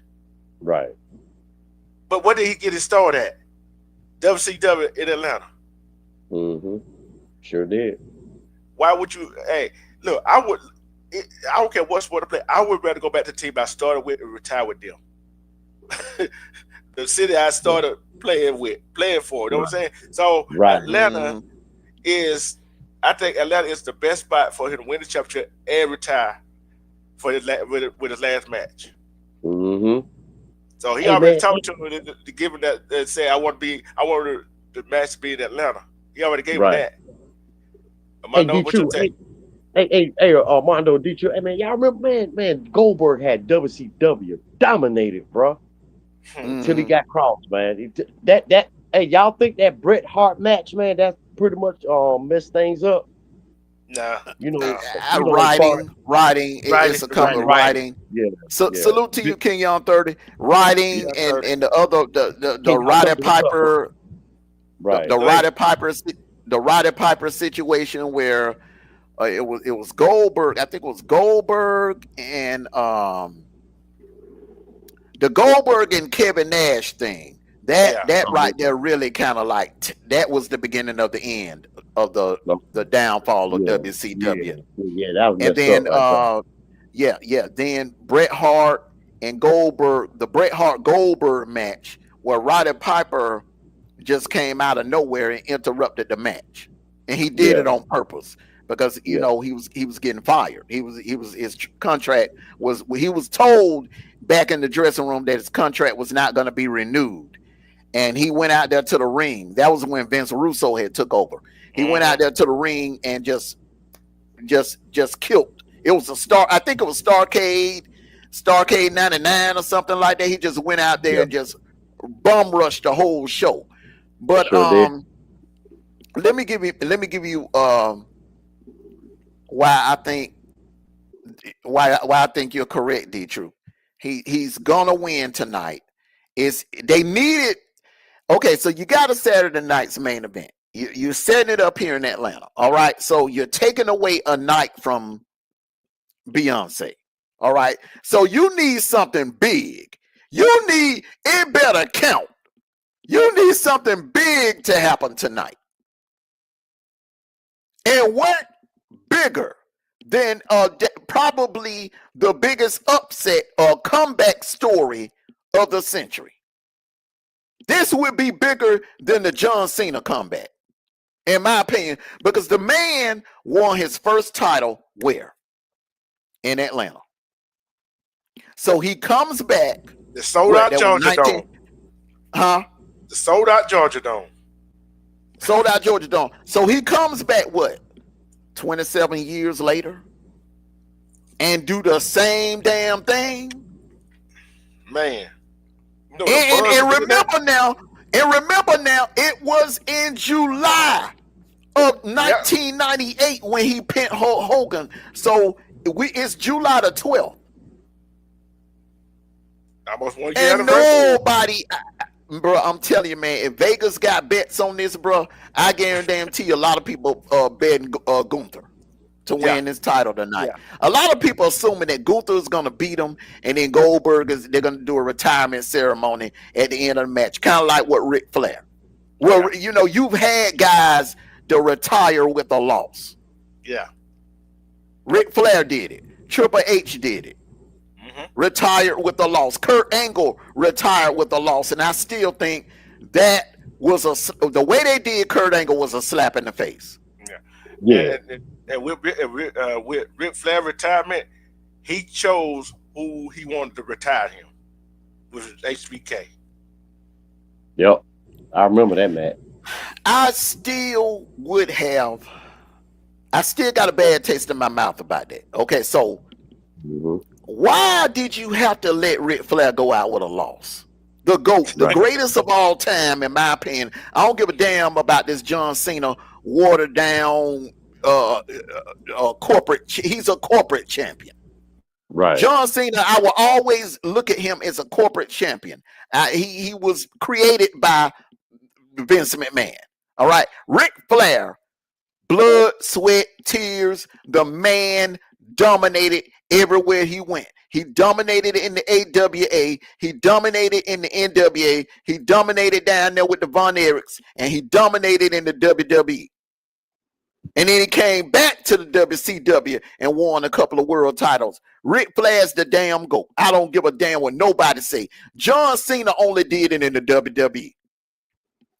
Right. But what did he get his start at? WCW in Atlanta. Mm-hmm. Sure did. Why would you? Hey, look, I don't care what sport to play. I would rather go back to the team I started with and retire with them. The city I started playing for. You know what I'm saying? So Atlanta I think Atlanta is the best spot for him to win the championship and retire for with his last match. Mm-hmm. So he already talked to him to give him that say I want the match to be in Atlanta. He already gave him that. Hey, Armando, D-True. Hey, man, y'all remember, man, Goldberg had WCW dominated, bro, until he got crossed, man. Hey, y'all think that Bret Hart match, man, that pretty much messed things up? Nah, you know, riding. It's a kind of riding. Yeah. Salute to you, King Young 30. Riding and the other the Roddy Piper, right? The Roddy Piper situation where it was Goldberg. I think it was Goldberg and the Goldberg and Kevin Nash thing. That right there really kind of like that was the beginning of the end of the downfall of WCW. Yeah, that was. And then then Bret Hart and Goldberg, the Bret Hart Goldberg match, where Roddy Piper just came out of nowhere and interrupted the match, and he did it on purpose because you know he was getting fired. His contract was, he was told back in the dressing room that his contract was not going to be renewed, and he went out there to the ring. That was when Vince Russo had took over. He went out there to the ring and just killed. It was I think it was Starcade 99 or something like that. He just went out there and just bum rushed the whole show. But let me give you why I think you're correct, D True. He's gonna win tonight. They needed. Okay, so you got a Saturday night's main event. You're setting it up here in Atlanta. All right, so you're taking away a night from Beyonce. All right, so you need something big. It better count. You need something big to happen tonight. And what bigger than probably the biggest upset or comeback story of the century? This would be bigger than the John Cena comeback, in my opinion, because the man won his first title where? In Atlanta. So he comes back. The sold out Georgia Dome. Huh? The sold out Georgia Dome. Sold out Georgia Dome. So he comes back, what, 27 years later, and do the same damn thing? Man. You know, and remember now, it was in July of 1998 when he pinned Hogan. So it's July the 12th. Almost 1 year and nobody, bro, I'm telling you, man, if Vegas got bets on this, bro, I guarantee you a lot of people betting Gunther to win this title tonight. A lot of people assuming that Gunther is going to beat him, and then Goldberg they're going to do a retirement ceremony at the end of the match, kind of like what Ric Flair. Well, you know, you've had guys to retire with a loss. Yeah. Ric Flair did it. Triple H did it. Retired with a loss. Kurt Angle retired with a loss, and I still think that was the way they did Kurt Angle was a slap in the face. And with Ric Flair retirement, he chose who he wanted to retire him, which was HBK. Yep, I remember that match. I still got a bad taste in my mouth about that. Okay, so why did you have to let Ric Flair go out with a loss? The GOAT, the greatest of all time, in my opinion. I don't give a damn about this John Cena watered down corporate. He's a corporate champion. Right. John Cena, I will always look at him as a corporate champion. He was created by Vince McMahon. All right. Ric Flair, blood, sweat, tears. The man dominated everywhere he went. He dominated in the AWA. He dominated in the NWA. He dominated down there with the Von Erichs, and he dominated in the WWE. And then he came back to the WCW and won a couple of world titles. Ric Flair's the damn GOAT. I don't give a damn what nobody say. John Cena only did it in the WWE.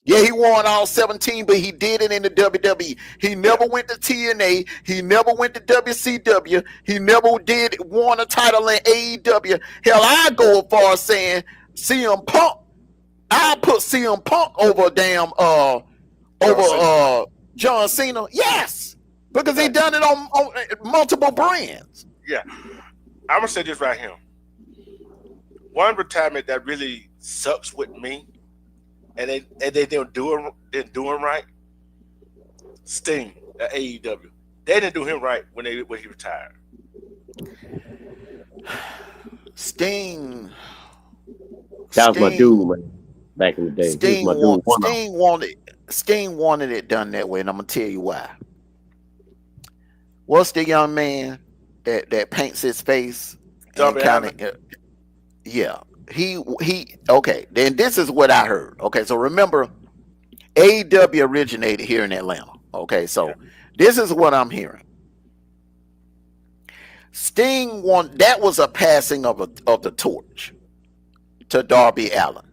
Yeah, he won all 17, but he did it in the WWE. He never went to TNA. He never went to WCW. He never won a title in AEW. Hell, I go as far as saying CM Punk. I put CM Punk over damn John Cena. Yes, because he done it on multiple brands. Yeah, I'm gonna say this right here. One retirement that really sucks with me. And they didn't do him right. Sting at AEW, they didn't do him right when he retired. Sting, that was my dude, man. Back in the day, Sting wanted it done that way, and I'm gonna tell you why. What's the young man that paints his face? Yeah. He okay, then this is what I heard. Okay, so remember, AEW originated here in Atlanta. Okay, so this is what I'm hearing. Sting that was a passing of the torch to Darby Allin.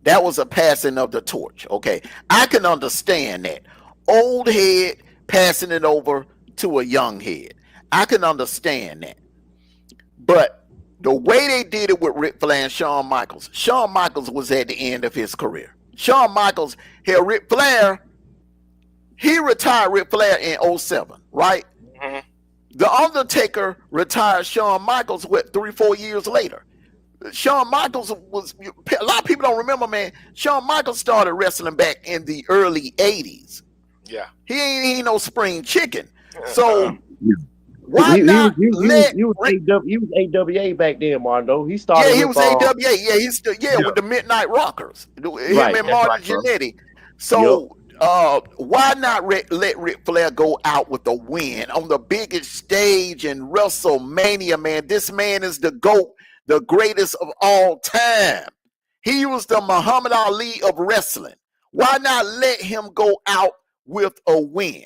That was a passing of the torch. Okay, I can understand that. Old head, passing it over to a young head. I can understand that. But the way they did it with Ric Flair and Shawn Michaels was at the end of his career. Shawn Michaels had Ric Flair. He retired Ric Flair in 2007, right? Mhm. The Undertaker retired Shawn Michaels, 3-4 years later. Shawn Michaels was, a lot of people don't remember, man. Shawn Michaels started wrestling back in the early 80s. Yeah. He ain't no spring chicken. So why He not was AWA back then, Mondo. He started. Yeah, he with, was AWA. Yeah, he's still yeah. with the Midnight Rockers. Him Right, and that's Marty right, bro. Jannetty. So why not let Ric Flair go out with a win on the biggest stage in WrestleMania, man? This man is the GOAT, the greatest of all time. He was the Muhammad Ali of wrestling. Why not let him go out with a win?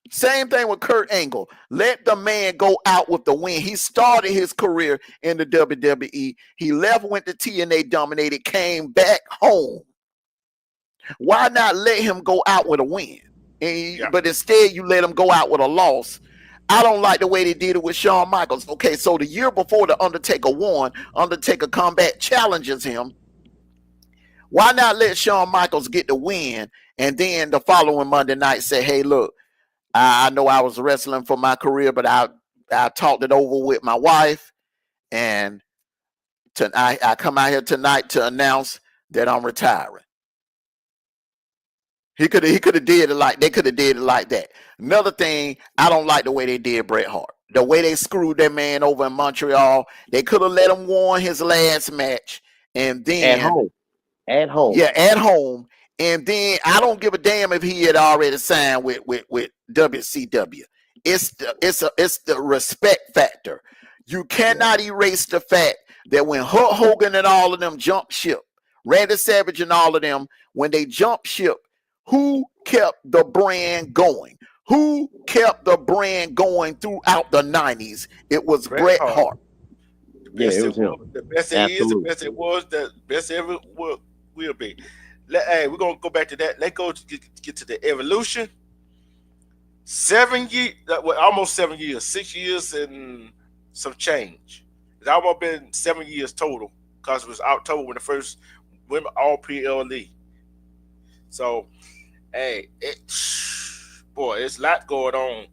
Same thing with Kurt Angle. Let the man go out with the win. He started his career in the WWE. He left, went to TNA, dominated, came back home. Why not let him go out with a win? But instead, you let him go out with a loss. I don't like the way they did it with Shawn Michaels. Okay, so the year before the Undertaker won, Undertaker comeback challenges him. Why not let Shawn Michaels get the win and then the following Monday night say, hey, look, I know I was wrestling for my career, but I talked it over with my wife, and tonight I come out here tonight to announce that I'm retiring. He could have did it like they could have did it like that. Another thing, I don't like the way they did Bret Hart. The way they screwed that man over in Montreal. They could have let him win his last match, and then at home. Yeah, at home. And then I don't give a damn if he had already signed with WCW. It's the respect factor. You cannot erase the fact that when Hulk Hogan and all of them jumped ship, Randy Savage and all of them, when they jumped ship, who kept the brand going? Who kept the brand going throughout the 90s? It was Bret Hart. It was him. The best it is, the best it was, the best it ever will be. Hey, we're gonna go back to that. Let's go to get to the evolution. 7 years, almost 7 years, 6 years and some change. It's almost been 7 years total because it was October when the first women all PLE. So, hey, boy, it's a lot going on.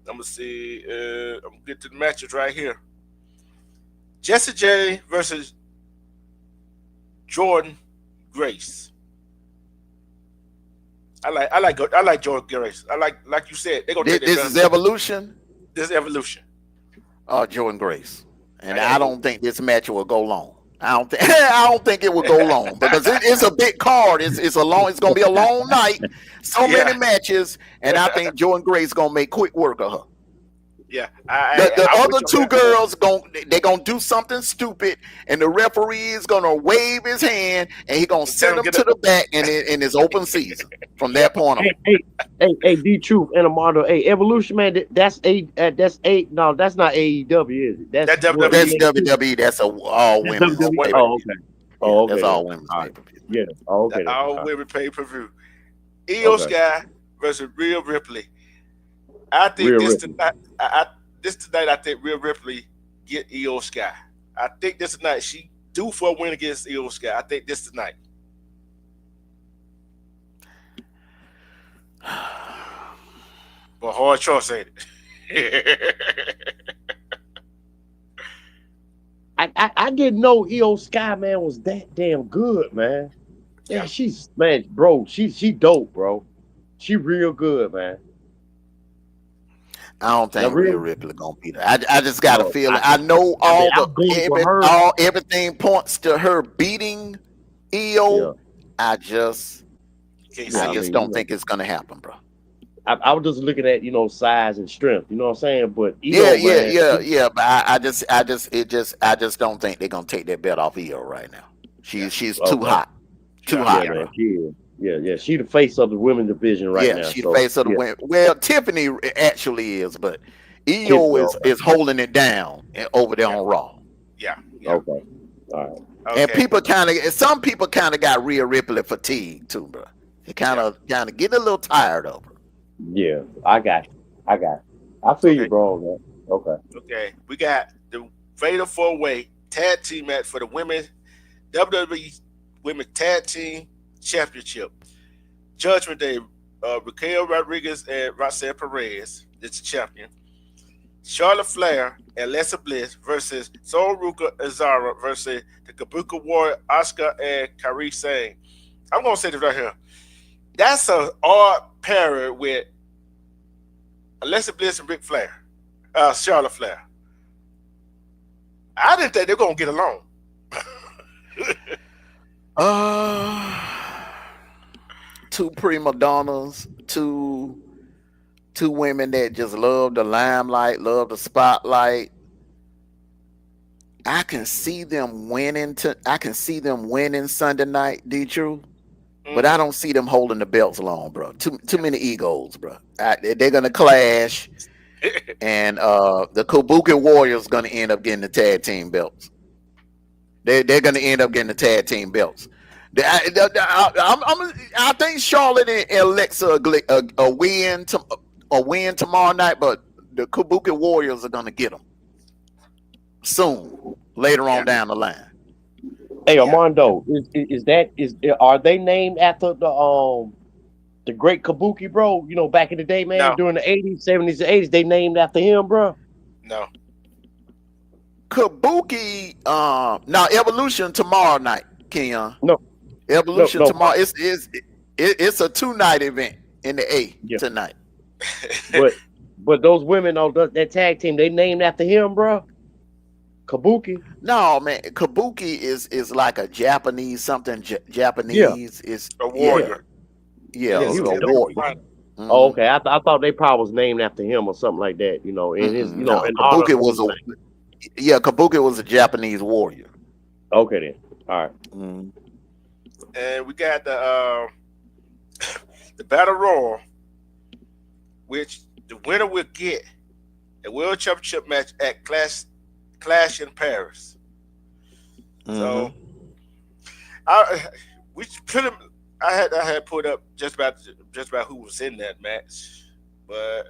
I'm gonna see. I'm gonna get to the matches right here. Jesse J versus Jordan Grace. I like Jordan Grace. Like you said, they're gonna take this is evolution. This is evolution. Jordan Grace, and I don't think this match will go long. I don't think it will go long because it's a big card. It's gonna be a long night. So many matches, and I think Jordan Grace gonna make quick work of her. Yeah, the other two girls they're gonna do something stupid, and the referee is gonna wave his hand, and he's gonna send them to the back, and it's open season from that point on. Hey, D Truth and Armando. Hey, Evolution, man. That's eight. No, that's not AEW, is it? That's WWE. That's all women. Oh, okay. Oh, okay. That's all women. Yeah. Oh, okay. All women pay per view. Io Sky versus Rhea Ripley. I think tonight. I think Rhea Ripley get Io Sky. I think this tonight she due for a win against Io Sky. I think this tonight. But hard choice, ain't it? I didn't know Io Sky, man, was that damn good, man. Yeah, she's dope, bro. She real good, man. I don't think Rhea Ripley gonna beat her. I just got a feeling. I know everything points to her beating Io. I just don't think it's gonna happen, bro. I was just looking at size and strength. You know what I'm saying? But Io, But I just don't think they're gonna take that bet off Io right now. She's too hot. Too hot, man. Yeah. She the face of the women's division right now. Yeah, she the face of the women. Well, Tiffany actually is, but Io is holding it down over there on Raw. Yeah. Okay. All right. Okay. And some people kind of got Rhea Ripley fatigue too, bro. They kind of getting a little tired of her. Yeah, I got you. I feel you, Okay, bro. Man. Okay. okay. We got the Fatal 4-Way Tag Team match for the women WWE Women's Tag Team Championship. Judgment Day, Raquel Rodriguez and Roxanne Perez is the champion. Charlotte Flair and Alexa Bliss versus Sol Ruka and Zara versus the Kabuki Warrior, Asuka and Kairi Sane. I'm gonna say this right here. That's an odd pairing with Alexa Bliss and Ric Flair, Charlotte Flair. I didn't think they were gonna get along. Two prima donnas, two women that just love the limelight, love the spotlight. I can see them winning Sunday night, D-True. But I don't see them holding the belts long, bro. Too many egos, bro. They're gonna clash, and the Kabuki Warriors gonna end up getting the tag team belts. They're gonna end up getting the tag team belts. I think Charlotte and Alexa a win tomorrow night, but the Kabuki Warriors are gonna get them soon, later on down the line. Hey, Armando, are they named after the great Kabuki, bro? You know, back in the day, man, No. during the 80s, 70s, and 80s, they named after him, bro. No. Kabuki, now Evolution tomorrow night, Kenyon. No. Evolution tomorrow. It's a 2-night event in the A tonight. But those women on that tag team, they named after him, bro. Kabuki. No, man. Kabuki is like a Japanese something. Japanese is a warrior. Yeah, he was a warrior. Mm-hmm. Oh, okay. I thought they probably was named after him or something like that. You know, in his, Kabuki was a Japanese warrior. Okay then. All right. Mm-hmm. And we got the Battle Royal, which the winner will get a World Championship match at Clash in Paris. Mm-hmm. So, I had put up just about who was in that match, but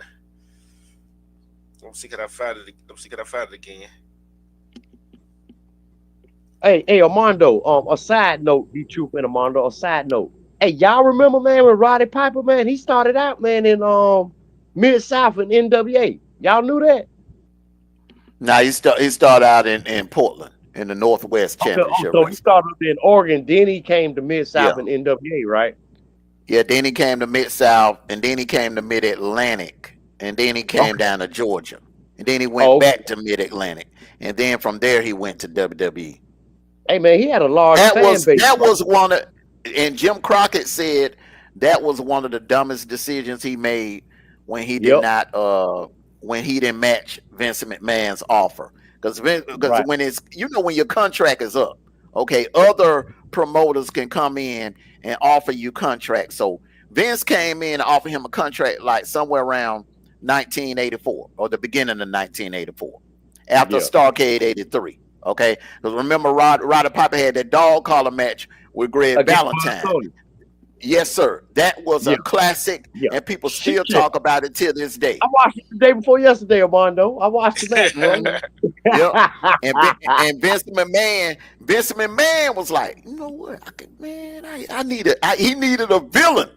let me see can I find it again. Hey, Armando. A side note, D-Truth and Armando. A side note. Hey, y'all remember, man, when Roddy Piper, man, he started out, man, in Mid-South and NWA. Y'all knew that? Now he started out in Portland in the Northwest Championship. So he started in Oregon, then he came to Mid-South and NWA, right? Yeah, then he came to Mid-South, and then he came to Mid-Atlantic, and then he came down to Georgia, and then he went back to Mid-Atlantic, and then from there he went to WWE. Hey man, he had a large fan base. That was one of, and Jim Crockett said that was one of the dumbest decisions he made when he did not when he didn't match Vince McMahon's offer. Because when it's, when your contract is up, okay, other promoters can come in and offer you contracts. So Vince came in and offered him a contract like somewhere around 1984 or the beginning of 1984 after Starrcade 83. Okay, because remember Roddy Piper had that dog collar match with Greg Valentine. Yes, sir. That was a classic, and people still talk about it till this day. I watched it the day before yesterday, Armando. I watched the match, man. And Vince McMahon was like, you know what, he needed a villain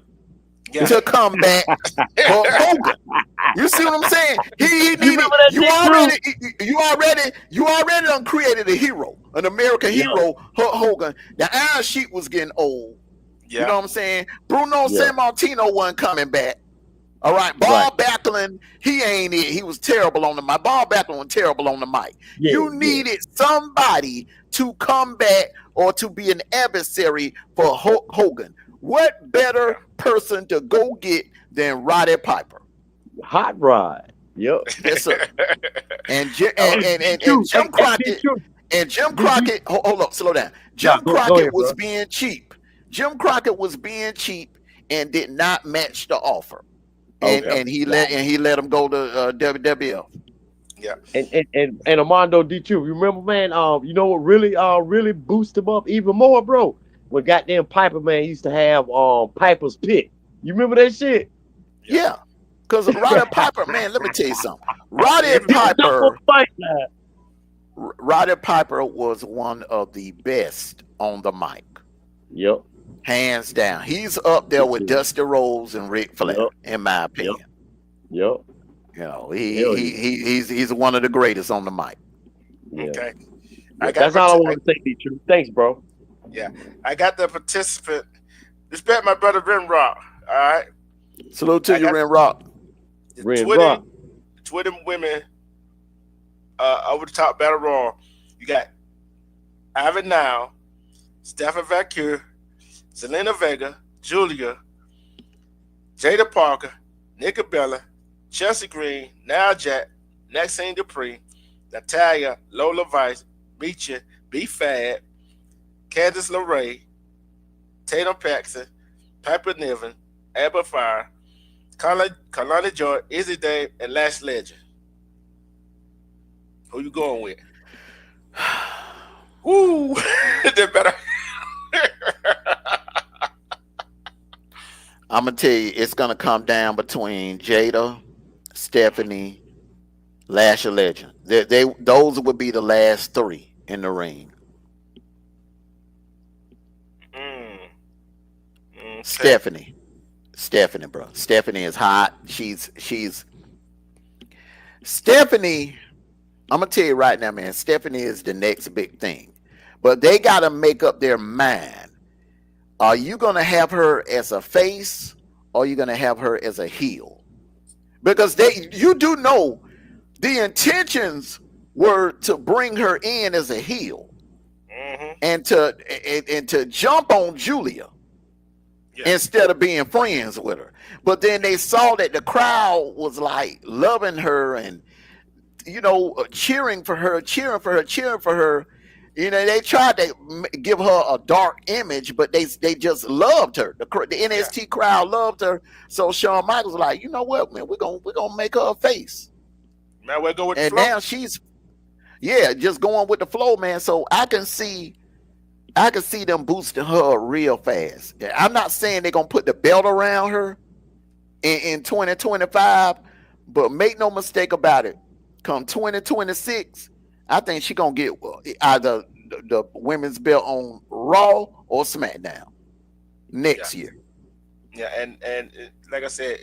to come back for Hogan. You see what I'm saying? He needed you already done created a hero, an American hero, Hogan. The Iron Sheik was getting old. You know what I'm saying? Bruno Sammartino wasn't coming back. All right, Bob Backlund, he ain't it. He was terrible on the mic. Bob Backlund was terrible on the mic. You needed somebody to come back or to be an adversary for Hogan. What better person to go get than Roddy Piper? Hot Rod. Yep. Yes, sir. And Jim Crockett. And Jim Crockett. Hold up, slow down. Jim Crockett was being cheap. Jim Crockett was being cheap and did not match the offer. And he let him go to WWF. Yeah. And Armando D2, you remember, man? You know what really boosted him up even more, bro? When goddamn Piper, man, used to have Piper's Pit. You remember that shit? Yeah. Because Roddy Piper, man, let me tell you something. Roddy If you was up on Piper, the fight line, Roddy Piper was one of the best on the mic, yep, hands down. He's up there with yep, Dusty Rhodes and Ric Flair, in my yep, opinion. yep. You know, Hell yeah. he's one of the greatest on the mic. Yeah. Okay. Yeah, that's all I want to say, D-True. Thanks, bro. Yeah, I got the participant. Respect my brother Ren Rock. All right. Salute to you, Ren Rock. Ren Rock. Twitter women over the top battle royal. You got Ivan Now, Stephen Vacure, Selena Vega, Julia, Jada Parker, Nika Bella, Chelsea Green, Now Jack, Maxine Dupree, Natalia, Lola Vice, Beecher, B Fad, Candice LeRae, Tatum Paxson, Piper Niven, Amber Fire, Kalani Joy, Izzy Dave, and Lash Legend. Who you going with? Woo! They better. I'm gonna tell you, it's gonna come down between Jada, Stephanie, Lash Legend. Those would be the last three in the ring. Okay. Stephanie, bro. Stephanie is hot. She's Stephanie. I'm gonna tell you right now, man. Stephanie is the next big thing, but they gotta make up their mind. Are you gonna have her as a face, or are you gonna have her as a heel? Because you do know the intentions were to bring her in as a heel, and to jump on Julia. Yeah. Instead of being friends with her. But then they saw that the crowd was like loving her and, you know, cheering for her. You know, they tried to give her a dark image, but they just loved her. The NXT crowd loved her. So Shawn Michaels was like, you know what, man, we're gonna make her a face. Man, we'll go with the flow. And now she's just going with the flow, man. So I can see them boosting her real fast. I'm not saying they're going to put the belt around her in 2025, but make no mistake about it. Come 2026, I think she's going to get either the women's belt on Raw or SmackDown next year. Yeah, and like I said,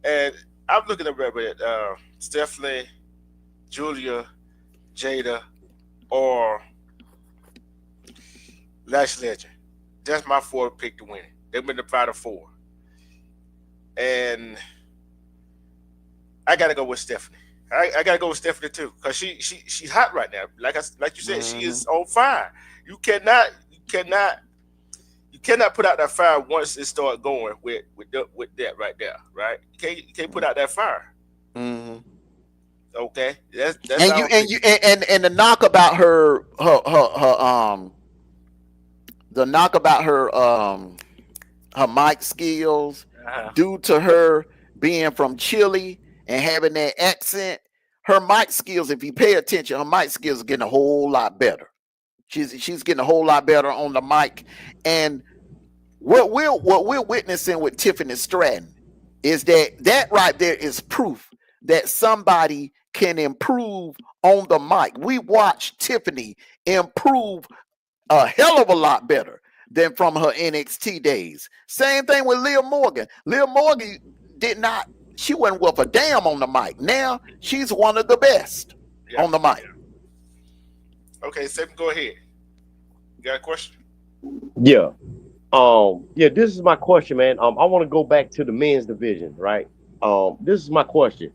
and I'm looking at with Stephanie, Julia, Jada, or Lash Legend. That's my four pick to win it. They've been the final four. And I gotta go with Stephanie. I gotta go with Stephanie too. Because she's hot right now. Like you said, she is on fire. You cannot put out that fire once it starts going with that right there, right? You can't put out that fire. Okay. That's and the knock about her the knock about her mic skills, due to her being from Chile and having that accent, her mic skills, if you pay attention, her mic skills are getting a whole lot better. She's getting a whole lot better on the mic. And what we're witnessing with Tiffany Stratton is that right there is proof that somebody can improve on the mic. We watched Tiffany improve a hell of a lot better than from her NXT days. Same thing with Leah Morgan. Leah Morgan she wasn't worth a damn on the mic. Now she's one of the best on the mic. Okay, Sam, go ahead. You got a question? Yeah. This is my question, man. I want to go back to the men's division, right? This is my question.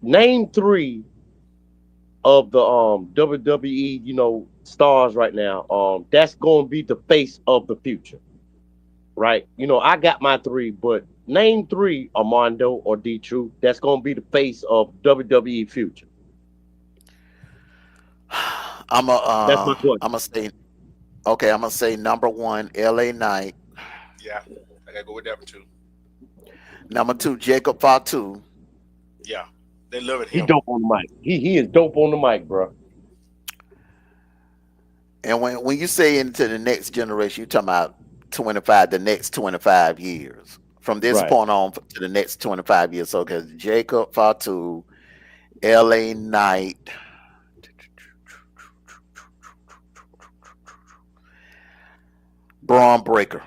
Name three of the WWE, stars right now. That's going to be the face of the future, right? I got my three, but name three, Armando or D-True, that's going to be the face of WWE future. I'm gonna say number one, LA Knight. Yeah, I gotta go with that one too. Number two, Jacob Fatu. Yeah, they love it. He dope on the mic. He is dope on the mic, bro. And when you say into the next generation, you're talking about the next 25 years from this Right. point on to the next 25 years. So, because Jacob Fatu, LA Knight, Braun Breaker.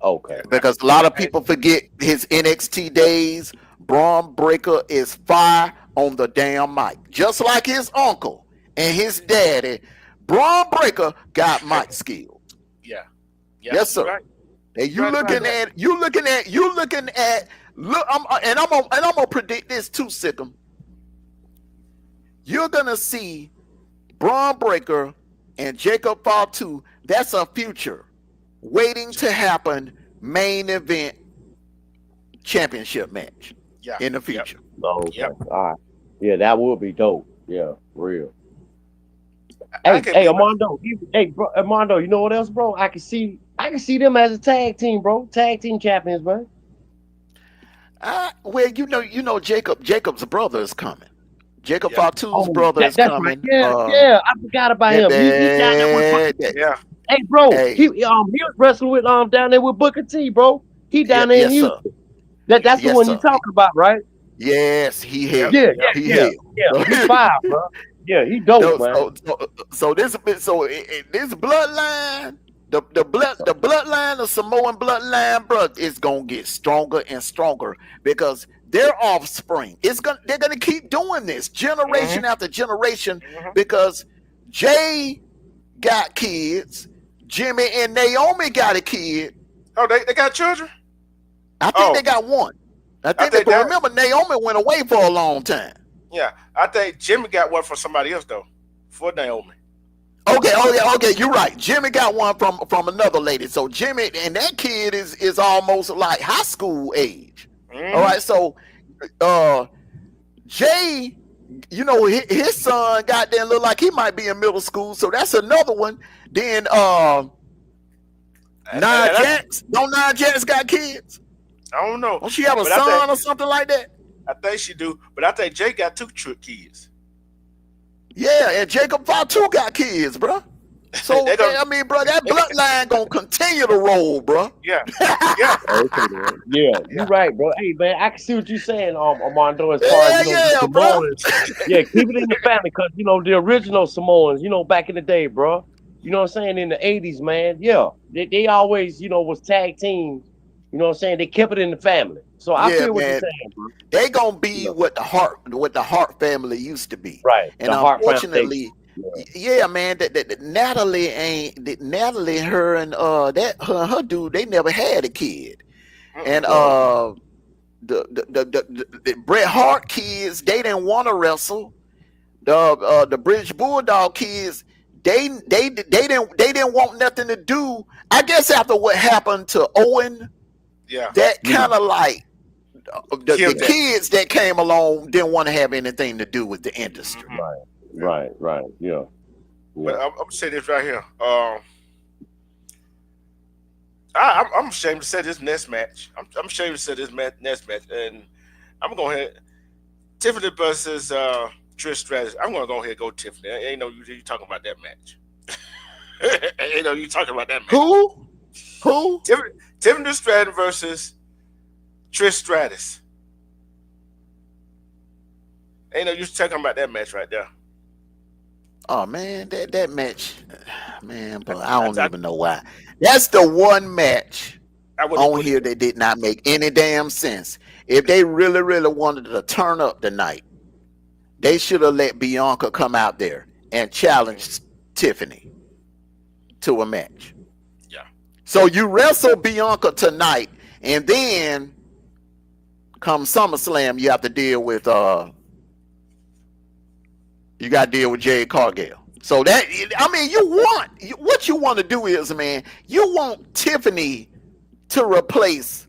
Okay. Because a lot of people forget his NXT days. Braun Breaker is fire on the damn mic. Just like his uncle and his daddy, Braun Breaker got mic skills. Yeah. Yes, sir. Right. And you looking at look, I'm gonna predict this too, Sikkim. You're gonna see Braun Breaker and Jacob Fatu. That's a future waiting to happen main event championship match in the future. Okay. Yep. All right. Yeah, that would be dope. Yeah, real. Hey, Armando. Bro, Armando. You know what else, bro? I can see them as a tag team, bro. Tag team champions, man. Well, you know, Jacob's brother is coming. Jacob Fatu's brother is coming. Right. Yeah, I forgot about him. He down there with Hey, bro. He was wrestling with down there with Booker T, bro. He down there in Houston. That's the one you're talking about, right? Yes, he held. Yeah. He's fire, bro. Yeah, he dope, man. So this bloodline, the bloodline, the Samoan bloodline, bro, is gonna get stronger and stronger because their offspring they're gonna keep doing this generation after generation because Jay got kids, Jimmy and Naomi got a kid. Oh, they got children? I think they got one. Remember, Naomi went away for a long time. Yeah, I think Jimmy got one for somebody else though, for Naomi. Okay, you're right. Jimmy got one from another lady. So Jimmy and that kid is almost like high school age. All right, so Jay, you know, his son goddamn look like he might be in middle school, so that's another one. Then Nia Jax got kids? I don't know. Don't she have a son or something like that? I think she do, but I think Jay got 2 kids. Yeah, and Jacob Fatu got kids, bro. So I mean, bro, that bloodline gonna continue to roll, bro. Yeah. Okay, man. Yeah, you're right, bro. Hey, man, I can see what you're saying, Armando, as far as the Samoans. Yeah, keep it in the family, because you know the original Samoans, you know, back in the day, bro. You know what I'm saying? In the 80s, man. Yeah, they always, you know, was tag teams. You know what I'm saying? They kept it in the family. So I feel what you're saying, bro. They gonna be what the Hart family used to be. Right. And unfortunately, man, that Natalie, her and her dude, they never had a kid. And the Bret Hart kids, they didn't want to wrestle. The British Bulldog kids, they didn't want nothing to do. I guess after what happened to Owen. Yeah, that kind of like the kids that came along didn't want to have anything to do with the industry. Right. Yeah. But I'm gonna say this right here. I'm ashamed to say this next match. I'm ashamed to say this next match, and I'm going ahead. Tiffany versus Trish Stratus. I'm gonna go ahead and go Tiffany. I ain't know you talking about that match. Ain't know you talking about that match. Who? Tiffany Stratton versus Trish Stratus. Ain't no use talking about that match right there. Oh man, that match, man, but I don't even know why. That's the one match on here that did not make any damn sense. If they really, really wanted to turn up tonight, they should have let Bianca come out there and challenge Tiffany to a match. So you wrestle Bianca tonight, and then come SummerSlam, you have to deal with Jade Cargill. So that, I mean, what you want to do is, man, you want Tiffany to replace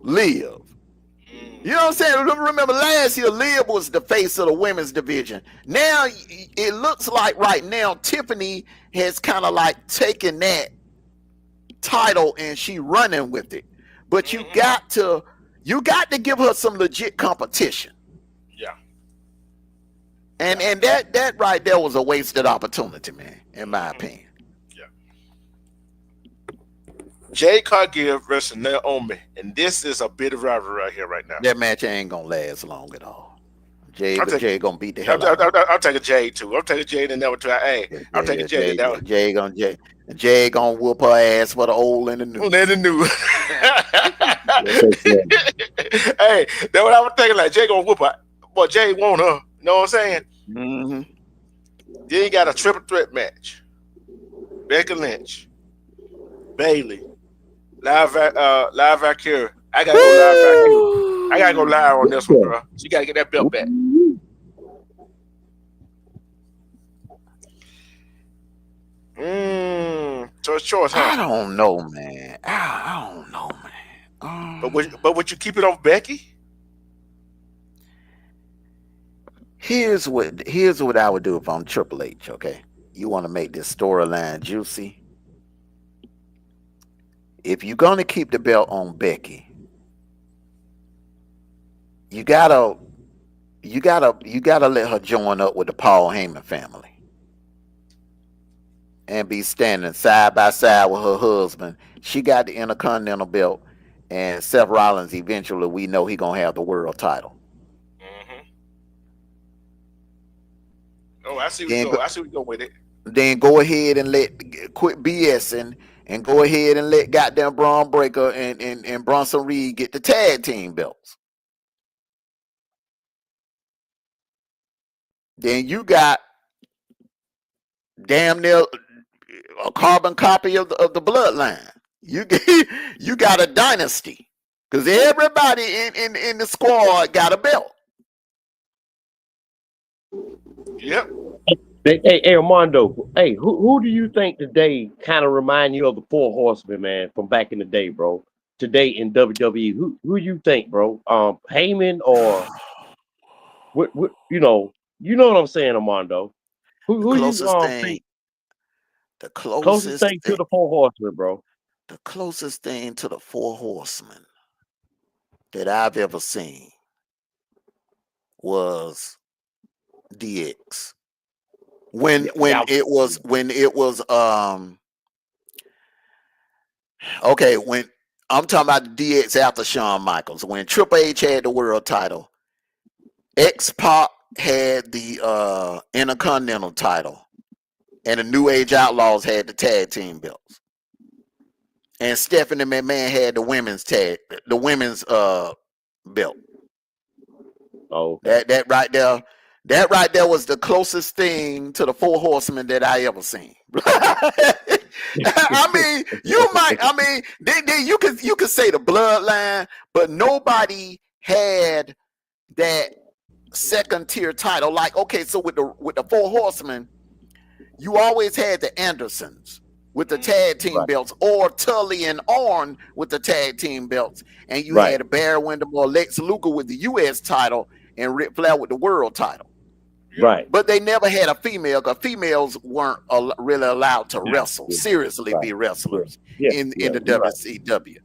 Liv. You know what I'm saying? Remember last year, Liv was the face of the women's division. Now it looks like right now Tiffany has kind of like taken that title and she running with it, but you got to give her some legit competition. And that right there was a wasted opportunity, man, in my opinion. Jay Cargill versus Naomi, and this is a bit of rivalry right here, right now. That match ain't gonna last long at all. I'm taking, Jay gonna beat the hell out of him. I'm taking Jay too. I'm taking Jay in that one too. Hey, Yeah, I'm taking Jay in that one. Jay gonna whoop her ass for the old and the new. Let the new. Yeah. Hey, that's what I was thinking. Like Jay gonna whoop her. Boy, Jay want her. You know what I'm saying? Mm-hmm. Then you got a triple threat match. Becky Lynch, Bailey, live Valkyrie. I gotta go live Valkyrie. I gotta go live on this one, bro. She gotta get that belt back. So it's choice, huh? I don't know, man. I don't know, man. But would you keep it on Becky? Here's what I would do if I'm Triple H. Okay, you want to make this storyline juicy. If you're gonna keep the belt on Becky, you gotta let her join up with the Paul Heyman family and be standing side by side with her husband. She got the Intercontinental belt, and Seth Rollins eventually we know he gonna have the world title. Mm-hmm. Oh, I see where you go. I see where you go with it. Then go ahead and quit BSing and go ahead and let goddamn Braun Breaker and Bronson Reed get the tag team belts. Then you got damn near a carbon copy of the bloodline. You got a dynasty because everybody in the squad got a belt. Yep. Hey, Armando. Hey, who do you think today kind of remind you of the Four Horsemen, man, from back in the day, bro? Today in WWE, who you think, bro? Heyman or what? You know what I'm saying, Armando. The Who you closest thing, think the closest closest thing to thing, the Four Horsemen, bro? the closest thing to the Four Horsemen that I've ever seen was DX. When it was okay, when I'm talking about DX after Shawn Michaels, when Triple H had the world title, X-Pac had the Intercontinental title, and the New Age Outlaws had the tag team belts. And Stephanie McMahon had the women's belt. Oh, That right there was the closest thing to the Four Horsemen that I ever seen. I mean, you could say the bloodline, but nobody had that second tier title. Like, okay, so with the Four Horsemen, you always had the Andersons with the tag team belts, or Tully and Orton with the tag team belts, and you had Barry Windham or Lex Luger with the U.S. title and Ric Flair with the world title. Right. But they never had a female because females weren't really allowed to wrestle, seriously be wrestlers in the WCW.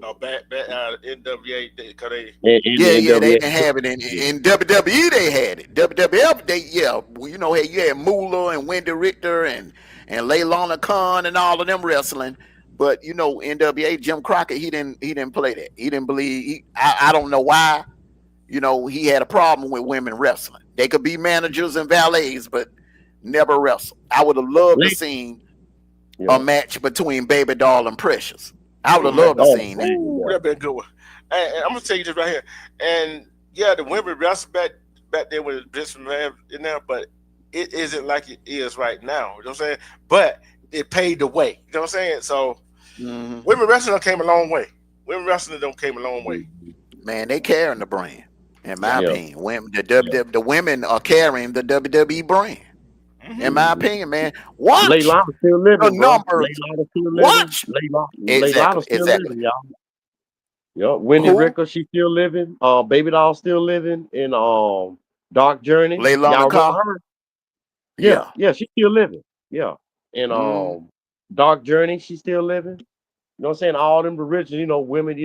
Oh, back NWA, because they they didn't have it in WWE. They had it. WWF, you had Moolah and Wendy Richter and Leilani Khan and all of them wrestling. But NWA, Jim Crockett, he didn't play that. He didn't believe. I don't know why. He had a problem with women wrestling. They could be managers and valets, but never wrestle. I would have loved to seen a match between Baby Doll and Precious. I would have loved to seen that. That'd been a good one. And I'm gonna tell you this right here. And yeah, the women wrestled back then with Vince McMahon in there, but it isn't like it is right now. You know what I'm saying? But it paved the way. You know what I'm saying? So women wrestling came a long way. Women wrestling came a long way. Man, they carrying the brand. In my opinion, the women are carrying the WWE brand. In my opinion, man, watch Leilani still living, bro. Leilani still living. Watch Leilani still living, y'all. Yep, Wendy Ricker, she still living. Baby Doll still living in Dark Journey. Y'all remember her? Yeah, she's still living. Yeah, in Dark Journey, she's still living. You know what I'm saying? All them original, women,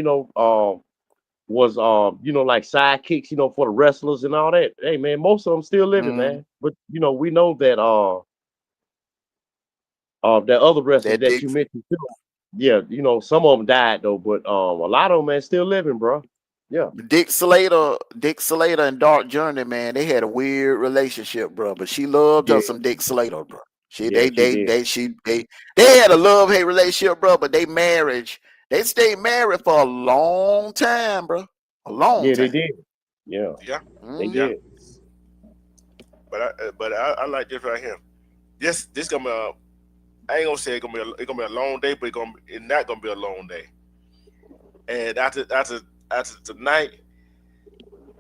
was like sidekicks, for the wrestlers and all that. Hey man, most of them still living, man. But we know that That other wrestler That that Dick you mentioned too. Yeah, you know, some of them died though, but a lot of them man still living, bro. Yeah, Dick Slater and Dark Journey, man, they had a weird relationship, bro. But she loved yeah, her some Dick Slater, bro. She yeah, she did. they had a love-hate relationship, bro, but they stayed married for a long time, bro. A long Yeah, they time. did. Yeah, Yeah, they Mm. yeah. did. But I like this right here. This gonna be I ain't gonna say it's gonna be a long day, but it's not gonna be a long day. And after tonight,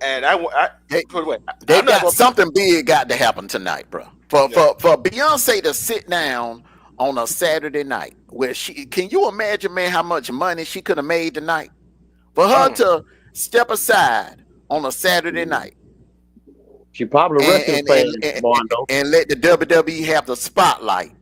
and I They put it away. they I'm not got gonna. something big got to happen tonight, bro. For Yeah. for Beyonce to sit down on a Saturday night where she can you imagine, man, how much money she could have made tonight? For her Mm, to step aside on a Saturday night She probably a and wrestling and fan, and, and, Mondo. and let the WWE have the spotlight.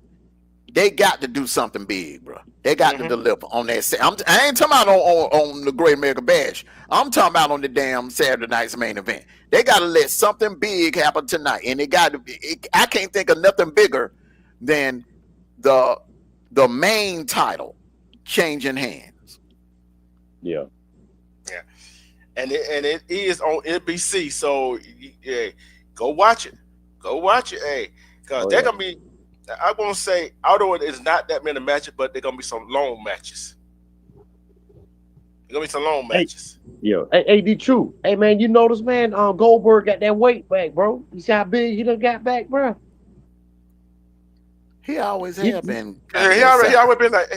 They got to do something big, bro. They got to mm-hmm. deliver on that. I ain't talking about on the Great American Bash. I'm talking about on the damn Saturday night's main event. They got to let something big happen tonight, and it got to be. I can't think of nothing bigger than the main title changing hands. Yeah. Yeah. And it is on NBC. So yeah, go watch it. Go watch it. Hey, because Oh they're yeah. gonna be. I'm gonna say, although it is not that many matches, but they're gonna be some long matches. There's gonna be some long Hey, matches. yeah. Hey, D True. Hey man, you notice, man, Goldberg got that weight back, bro. You see how big he done got back, bro? He always He, have been kind Yeah, of that size.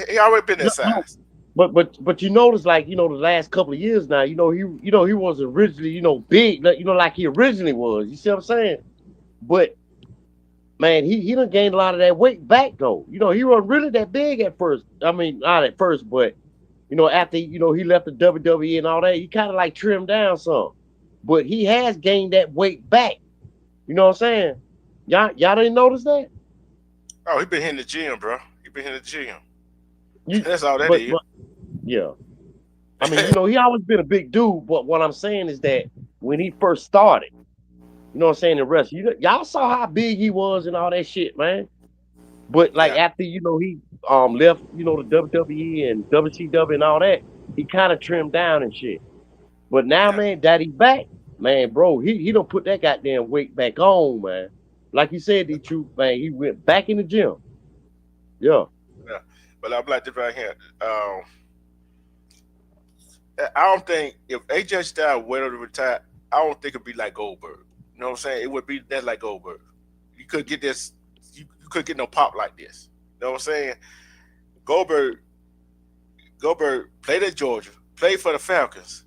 he already been that no, size. but you notice, like, you know, the last couple of years now, he wasn't originally, big, like he originally was. You see what I'm saying? But man, he done gained a lot of that weight back though. You know, he wasn't really that big at first. I mean, not at first, but after he left the WWE and all that, he kind of like trimmed down some. But he has gained that weight back. You know what I'm saying? Y'all didn't notice that? Oh, he been hitting the gym, bro. He been hitting the gym. You That's all that but is. but yeah. I mean, he always been a big dude, but what I'm saying is that when he first started, you know what I'm saying, the rest, y'all saw how big he was and all that shit, man. But like Yeah, after he left, the WWE and WCW and all that, he kind of trimmed down and shit. But now, yeah, man, Daddy back, man, bro, he don't put that goddamn weight back on, man. Like you said, the truth, man, he went back in the gym. Yeah. yeah. But I'm like this right here. I don't think if AJ Styles went to retire, I don't think it'd be like Goldberg. You know what I'm saying? It would be that like Goldberg. You could get this. You could get no pop like this. You know what I'm saying? Goldberg, Goldberg played at Georgia, played for the Falcons.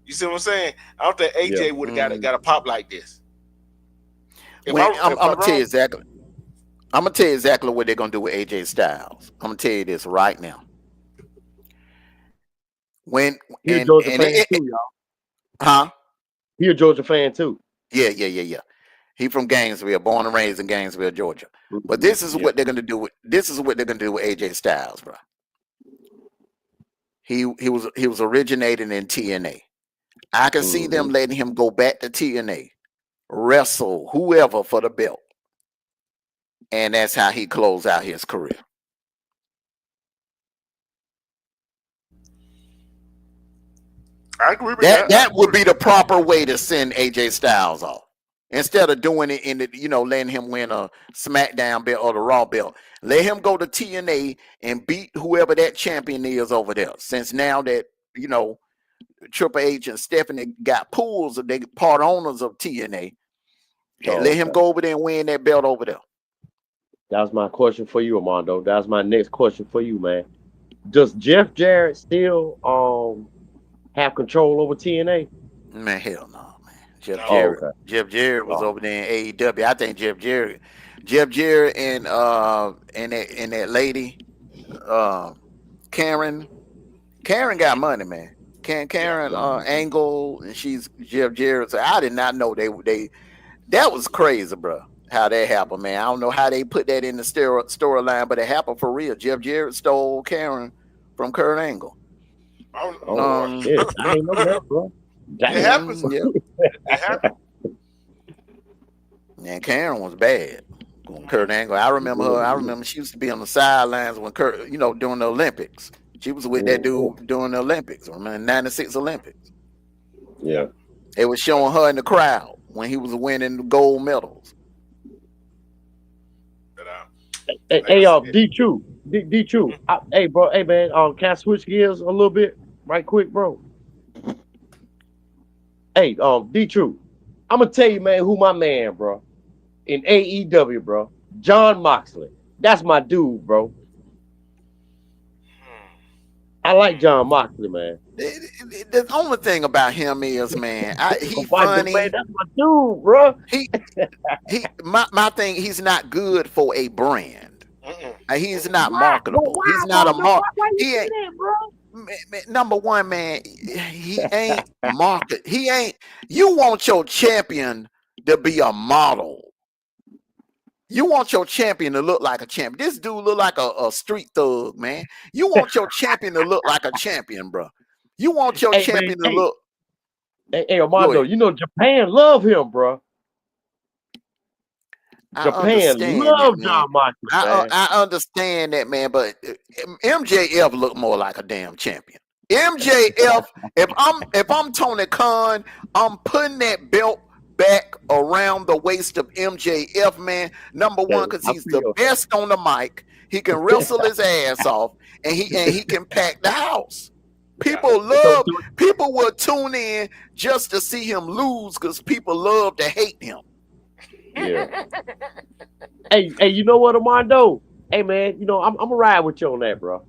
You see what I'm saying? I don't think Yeah. AJ would have got a pop like this. When I'm If I'm gonna tell you wrong, exactly. I'm gonna tell you exactly what they're gonna do with AJ Styles. I'm gonna tell you this right now. When He a Georgia and fan too, y'all. huh? He a Georgia fan too. Yeah. He from Gainesville, born and raised in Gainesville, Georgia. But Mhm. this is Yeah. what they're gonna do with AJ Styles, bro. He was originating in TNA. I can see them Hmm. letting him go back to TNA, wrestle whoever for the belt, and that's how he closed out his career. I agree with That that. I that would agree. be the proper way to send AJ Styles off. Instead of doing it in the, letting him win a SmackDown belt or the Raw belt, let him go to TNA and beat whoever that champion is over there. Since now that you know Triple H and Stephanie got pools of they part owners of TNA, Oh, let him okay. go over there and win that belt over there. That was my question for you, Armando. That's my next question for you, man. Does Jeff Jarrett still have control over TNA? Man, hell no, man. Jeff No, Oh, Jarrett. okay. Jeff Jarrett was Oh, over there in AEW. I think Jeff Jarrett and that lady, uh, Karen. Karen got money, man. yeah, Karen Angle, and she's Jeff Jarrett. So I did not know they that was crazy, bro. How that happened, man. I don't know how they put that in the storyline, but it happened for real. Jeff Jarrett stole Karen from Kurt Angle. oh oh Lord, Um, shit. I ain't know that, bro. it Damn. happens. yeah, It happens. and Karen was bad. Kurt Angle. I remember her. I remember she used to be on the sidelines when Kurt, during the Olympics. She was with that dude during the Olympics. Remember the '96 Olympics? Yeah. They was showing her in the crowd when he was winning the gold medals. Hey, D-True. D-True. Hey, bro. Hey, man. Can I switch gears a little bit right quick, bro? Hey, D-True. I'm going to tell you, man, who my man, bro. In AEW, bro. Jon Moxley. That's my dude, bro. I like Jon Moxley, man. The only thing about him is, man, he funny. Man, that's my dude, bro. My thing, he's not good for a brand. He's not marketable. He's not a market. He ain't, man, number one, man. He ain't market. He ain't. You want your champion to be a model. You want your champion to look like a champion. This dude look like a street thug, man. You want your champion to look like a champion, bro. You want your champion to look. Hey, Armando, Japan love him, bro. Japan love Jon Moxley. I understand that, man, but MJF look more like a damn champion. MJF, if I'm Tony Khan, I'm putting that belt back around the waist of MJF, man. Number one, because he's the best on the mic. He can wrestle his ass off, and he can pack the house. People will tune in just to see him lose because people love to hate him. Yeah. Hey, you know what, Armando? Hey, man, I'm gonna ride with you on that, bro.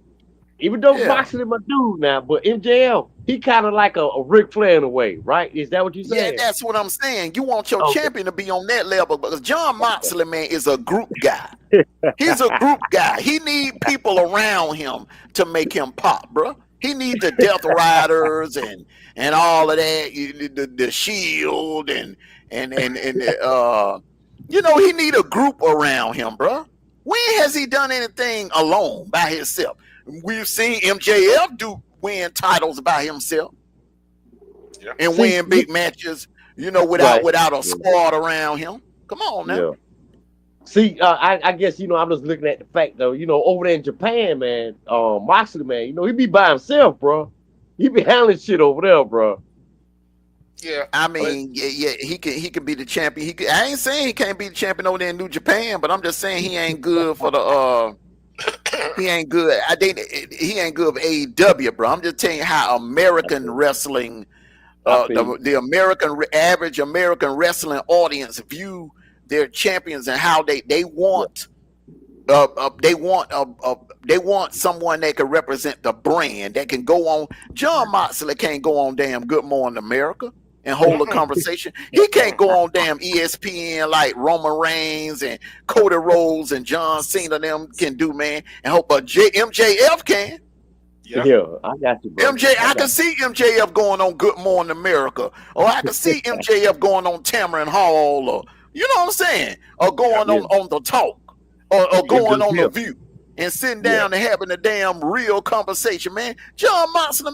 Even though Moxley my dude now, but MJF, he kind of like a Ric Flair in a way, right? Is that what you saying? Yeah, that's what I'm saying. You want your champion to be on that level, because Jon Moxley, man, is a group guy. He's a group guy. He need people around him to make him pop, bro. He needs the Death Riders and all of that, the Shield and he need a group around him, bro. When has he done anything alone by himself? We've seen MJF win titles by himself and win big matches, without a squad around him. Come on now. Yeah. See, I guess I'm just looking at the fact though. Over there in Japan, man, Moxley, man, he be by himself, bro. He be handling shit over there, bro. Yeah, I mean, he can be the champion. I ain't saying he can't be the champion over there in New Japan, but I'm just saying he ain't good for the he ain't good. I think he ain't good for AEW, bro. I'm just telling you how American wrestling, the average American wrestling audience view their champions and how they want someone that can represent the brand that can go on. Jon Moxley can't go on damn Good Morning America and hold a conversation. He can't go on damn ESPN like Roman Reigns and Cody Rhodes and John Cena them can do, man. And hope MJF can. Yeah, I got you, bro. I can see MJF going on Good Morning America, or I can see MJF going on Tamron Hall, or you know what I'm saying, or going on the Talk, or going on the View. And sitting down and having a damn real conversation, man. Jon Moxley,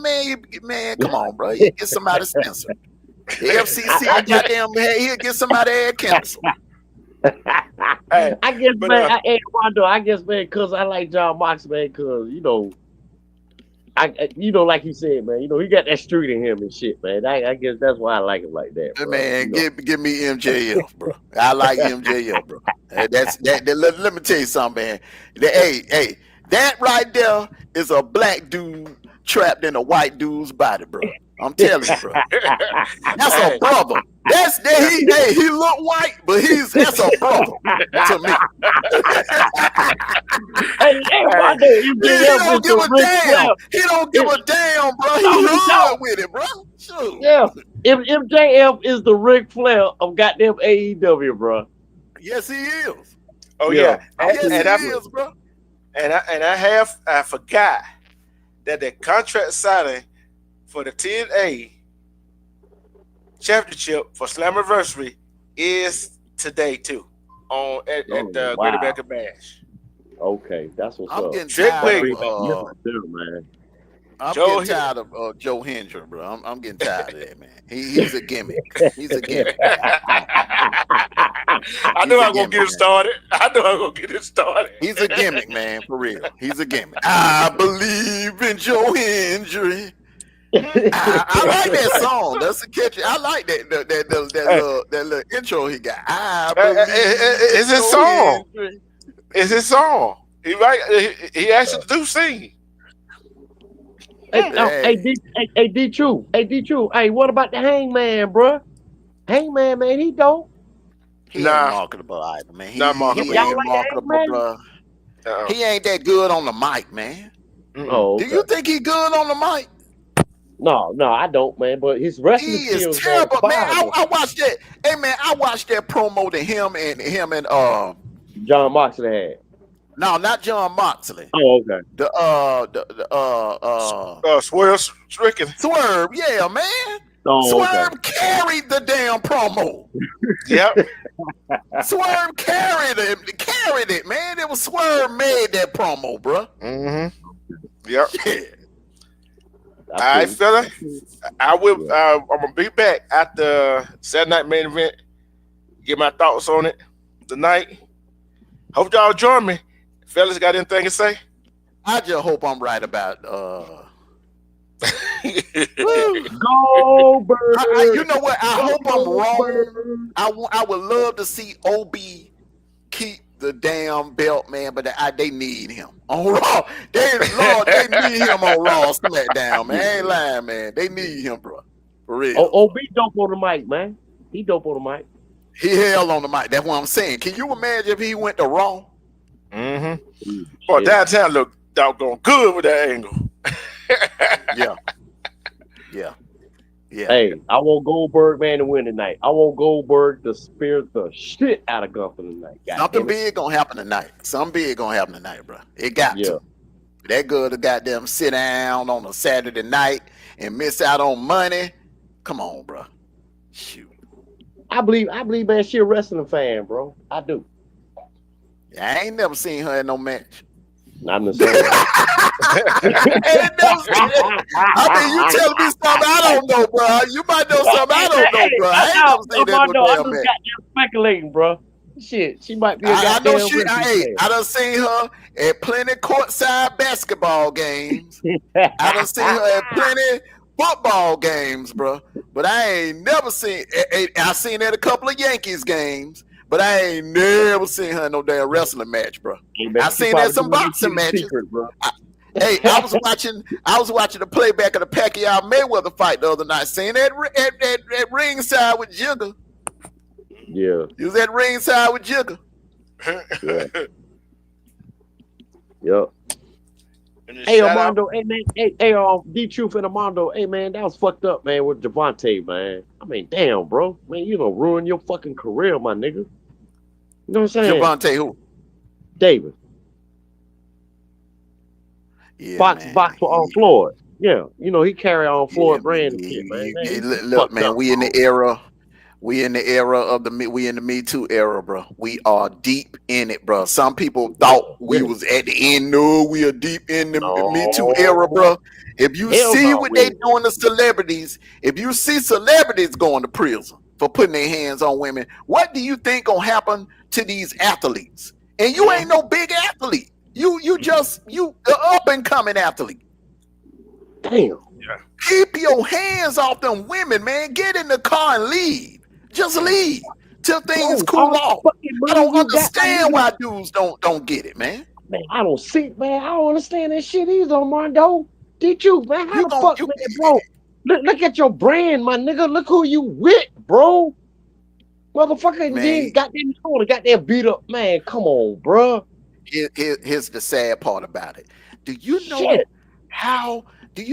man, come on, bro. He get somebody censored. The FCC, goddamn, he'll get somebody ad canceled. I guess, man, I guess, man, because I like Jon Moxley, man, because, like you said, man, he got that street in him and shit, man. I guess that's why I like him like that, bro. Man, give me MJF, bro. I like MJF, bro. Let me tell you something, man. Hey, that right there is a black dude trapped in a white dude's body, bro. I'm telling you, bro. That's a brother. He look white, but that's a brother to me. He don't give a damn. He don't give a damn, bro. He hard with it, bro. Shoot. Yeah. MJF is the Ric Flair of goddamn AEW, bro. Yes, he is. Oh yeah, yes, he is, bro. And I forgot that the contract signing for the TNA championship for Slammiversary is today too, at the Great American Bash. Okay, that's what's up. Getting tired of Joe Hendry, bro. I'm getting tired of that, man. He's a gimmick. He's a gimmick. I knew I was gonna get it started. He's a gimmick, man, for real. He's a gimmick. I believe in your injury. I like that song. That's a catchy. I like that little intro he got. I believe it's his song. injury. It's his song. He actually do sing. Hey, D True. Hey, what about the Hangman, bro? Hangman, man, he dope. He ain't marketable either, man. He Not marketable. He ain't marketable, bro. He ain't that good on the mic, man. Oh, okay. Do you think he good on the mic? No, I don't, man. But his wrestling He skills, is terrible, man. man. I watched that. Hey, man, I watched that promo that him and John Moxley had. No, not John Moxley. Oh, okay. Swerve Strickland. Swerve, yeah, man. Oh, Swerve okay. carried the damn promo. Yep. Swerve carried it, man. It was Swerve made that promo, bro. Mm-hmm. Yep. Yeah. All right, fella. I'm gonna be back after Saturday night main event. Get my thoughts on it tonight. Hope y'all join me. Fellas, got anything to say? I just hope I'm right about Goldberg. you know what? I hope I'm wrong. I would love to see OB keep the damn belt, man, but they need him on Raw. They need him on Raw SmackDown, man. I ain't lying, man. They need him, bro. For real. OB dope on the mic, man. He dope on the mic. He hell on the mic. That's what I'm saying. Can you imagine if he went to Raw? Mm-hmm. Boy, downtown look doggone good with that angle. Yeah. Hey, I want Goldberg, man, to win tonight. I want Goldberg to spear the shit out of Gunther tonight. Something big gonna happen tonight. Something big gonna happen tonight, bro. It got to. That good to goddamn sit down on a Saturday night and miss out on money. Come on, bro. Shoot. I believe, man, she a wrestling fan, bro. I do. I ain't never seen her in no match. I'm the same. I mean, you telling me something I don't know, bro. You might know something I don't know, bro. I ain't never seen that no damn match. I'm speculating, bro. Shit, she might be a I know goddamn I done seen her at plenty courtside basketball games. I done seen her at plenty football games, bro. But I ain't never seen. I seen her at a couple of Yankees games. But I ain't never seen her in no damn wrestling match, bro. I seen her in some boxing matches. Secret, bro. I was watching the playback of the Pacquiao Mayweather fight the other night. Seen that at ringside with Jigger. Yeah. You was at ringside with Jigger. Yep. Hey, Armando. Hey, man. Hey, D-Truth and Armando. Hey, man, that was fucked up, man, with Javante, man. I mean, damn, bro. Man, you gonna ruin your fucking career, my nigga. You know what I'm saying? Javante who? David. Yeah, box for Floyd. Yeah. You know, he carry on Floyd brand and shit, man. Look, man, we in the era. We in the era of the Me Too era, bro. We are deep in it, bro. Some people thought we was at the end. No, we are deep in the Me Too era, bro. If you see what they doing to celebrities, if you see celebrities going to prison for putting their hands on women, what do you think gonna happen to these athletes? And you ain't no big athlete. You up and coming athlete. Damn. Yeah. Keep your hands off them women, man. Get in the car and leave. Just leave till things cool off. I don't understand why dudes don't get it, man. Man, I don't understand that shit either, Armando. Did you, man? How the fuck, man, bro? Look at your brand, my nigga. Look who you with, bro. Motherfucker, then got that beat up, man. Come on, bro. Here's the sad part about it. Do you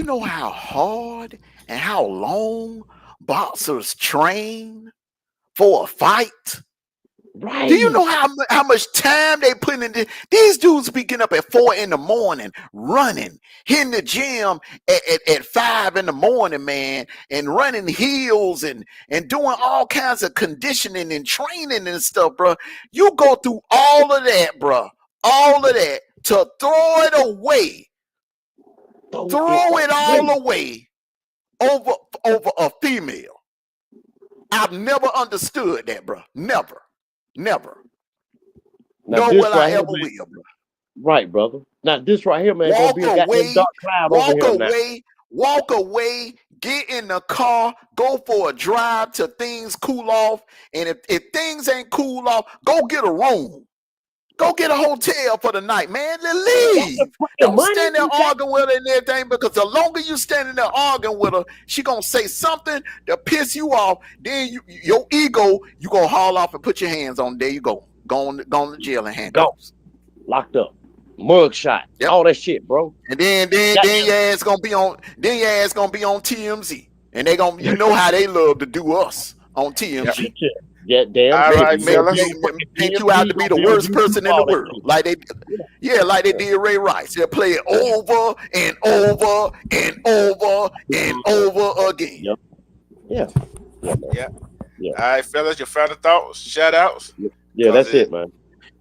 know how hard and how long boxers train for a fight? Right. Do you know how much time they put in? These dudes be getting up at 4 a.m, running, hitting the gym at 5 a.m, man, and running hills and doing all kinds of conditioning and training and stuff, bro. You go through all of that, bro. All of that to throw it away. Throw it all away over a female. I've never understood that, bro. Never. Never. Now Nor this will I right here, ever man. will. Right, brother. Now this right here, man, gonna Walk be a goddamn away, dark cloud over here now. walk away, get in the car, go for a drive till things cool off. And if things ain't cool off, go get a room. Go get a hotel for the night, man. Then leave. Don't stand there arguing with her and everything, because the longer you standing there arguing with her, she gonna say something to piss you off. Then your ego, you gonna haul off and put your hands on. There you go. Go to jail and handcuffs. Locked up. Mugshot. Yep. All that shit, bro. And then your ass gonna be on TMZ. And they gonna, you know how they love to do us on TMZ. Yeah, damn. All right, fellas. Make you out to be the worst person in the world. Like they did Ray Rice. They'll play it over and over and over and over again. Yeah. All right, fellas, your final thoughts, shout outs. Yeah, that's it, man.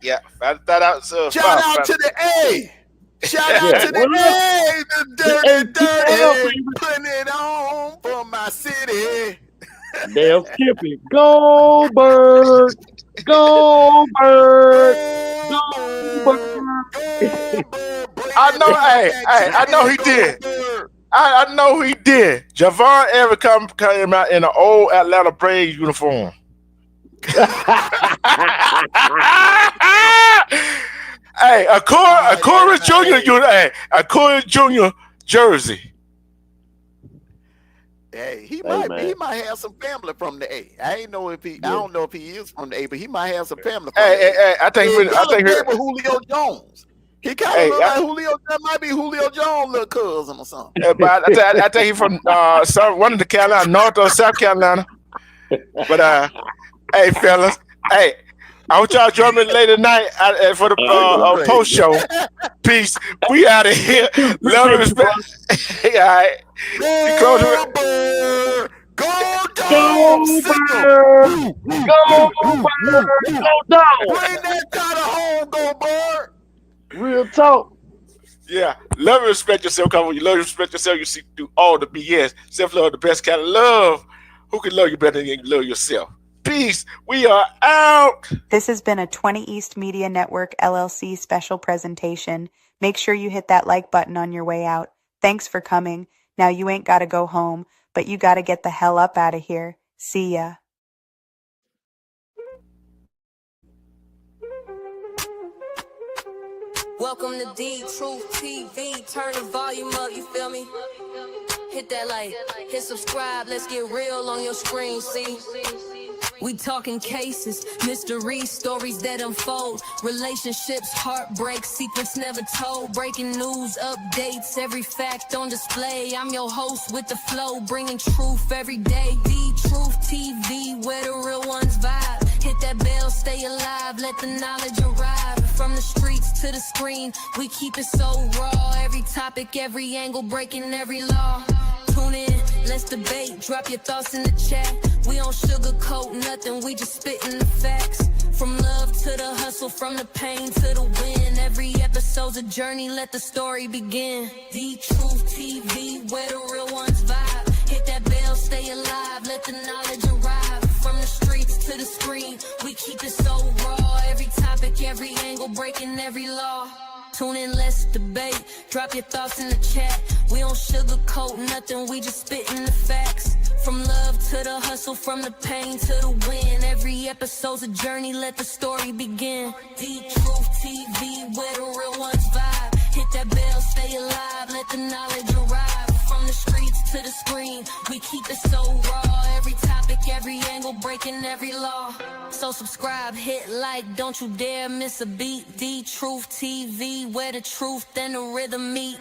Yeah, final thought out. Shout out to the A. Shout out to the A, the dirty, putting it on for my city. Damn Skippy. GoldBerg. GoldBerg. I know, I know he did. I know he did. Javon ever came out in an old Atlanta Braves uniform. Hey, a Corey Jr. jersey. Hey, he might have some family from the A. I don't know if he is from the A, but he might have some family from the A. Hey, I think Julio Jones. He kind of look like Julio. That might be Julio Jones' little cousin or something. But I think he's from one of the Carolina, North or South Carolina. But hey, fellas, hey, I want y'all to join me later tonight for the post show. Peace. We out of here. Love and respect. All right. Go dogs! Go dogs! Bring that kind of home, GoldBerg. Real talk. Yeah. Love and respect yourself. Come when you love and respect yourself, you see through all the BS. Self-love, the best kind of love. Who can love you better than you can love yourself? Peace. We are out. This has been a 20 East Media Network LLC special presentation. Make sure you hit that like button on your way out. Thanks for coming. Now you ain't got to go home, but you got to get the hell up out of here. See ya. Welcome to D-Truth TV. Turn the volume up, you feel me? Hit that like, hit subscribe, let's get real on your screen, see? We talking cases, mysteries, stories that unfold, relationships, heartbreak, secrets never told, breaking news, updates, every fact on display. I'm your host with the flow, bringing truth every day. D-Truth TV, where the real ones vibe. Hit that bell, stay alive, let the knowledge arrive. From the streets to the screen, we keep it so raw. Every topic, every angle, breaking every law. Tune in, let's debate, drop your thoughts in the chat. We don't sugarcoat nothing, we just spitting the facts. From love to the hustle, from the pain to the win. Every episode's a journey, let the story begin. D-Truth TV, where the real ones vibe. Hit that bell, stay alive, let the knowledge arrive. From the streets to the screen, we keep it so raw. Every topic, every angle, breaking every law. Tune in, let's debate, drop your thoughts in the chat. We don't sugarcoat nothing, we just spitting the facts. From love to the hustle, from the pain to the win. Every episode's a journey, let the story begin. D-Truth TV, where the real ones vibe. Hit that bell, stay alive, let the knowledge arrive. From the streets to the screen, we keep it so raw. Every topic, every angle, breaking every law. So subscribe, hit like, don't you dare miss a beat. D-Truth TV, where the truth and the rhythm meet.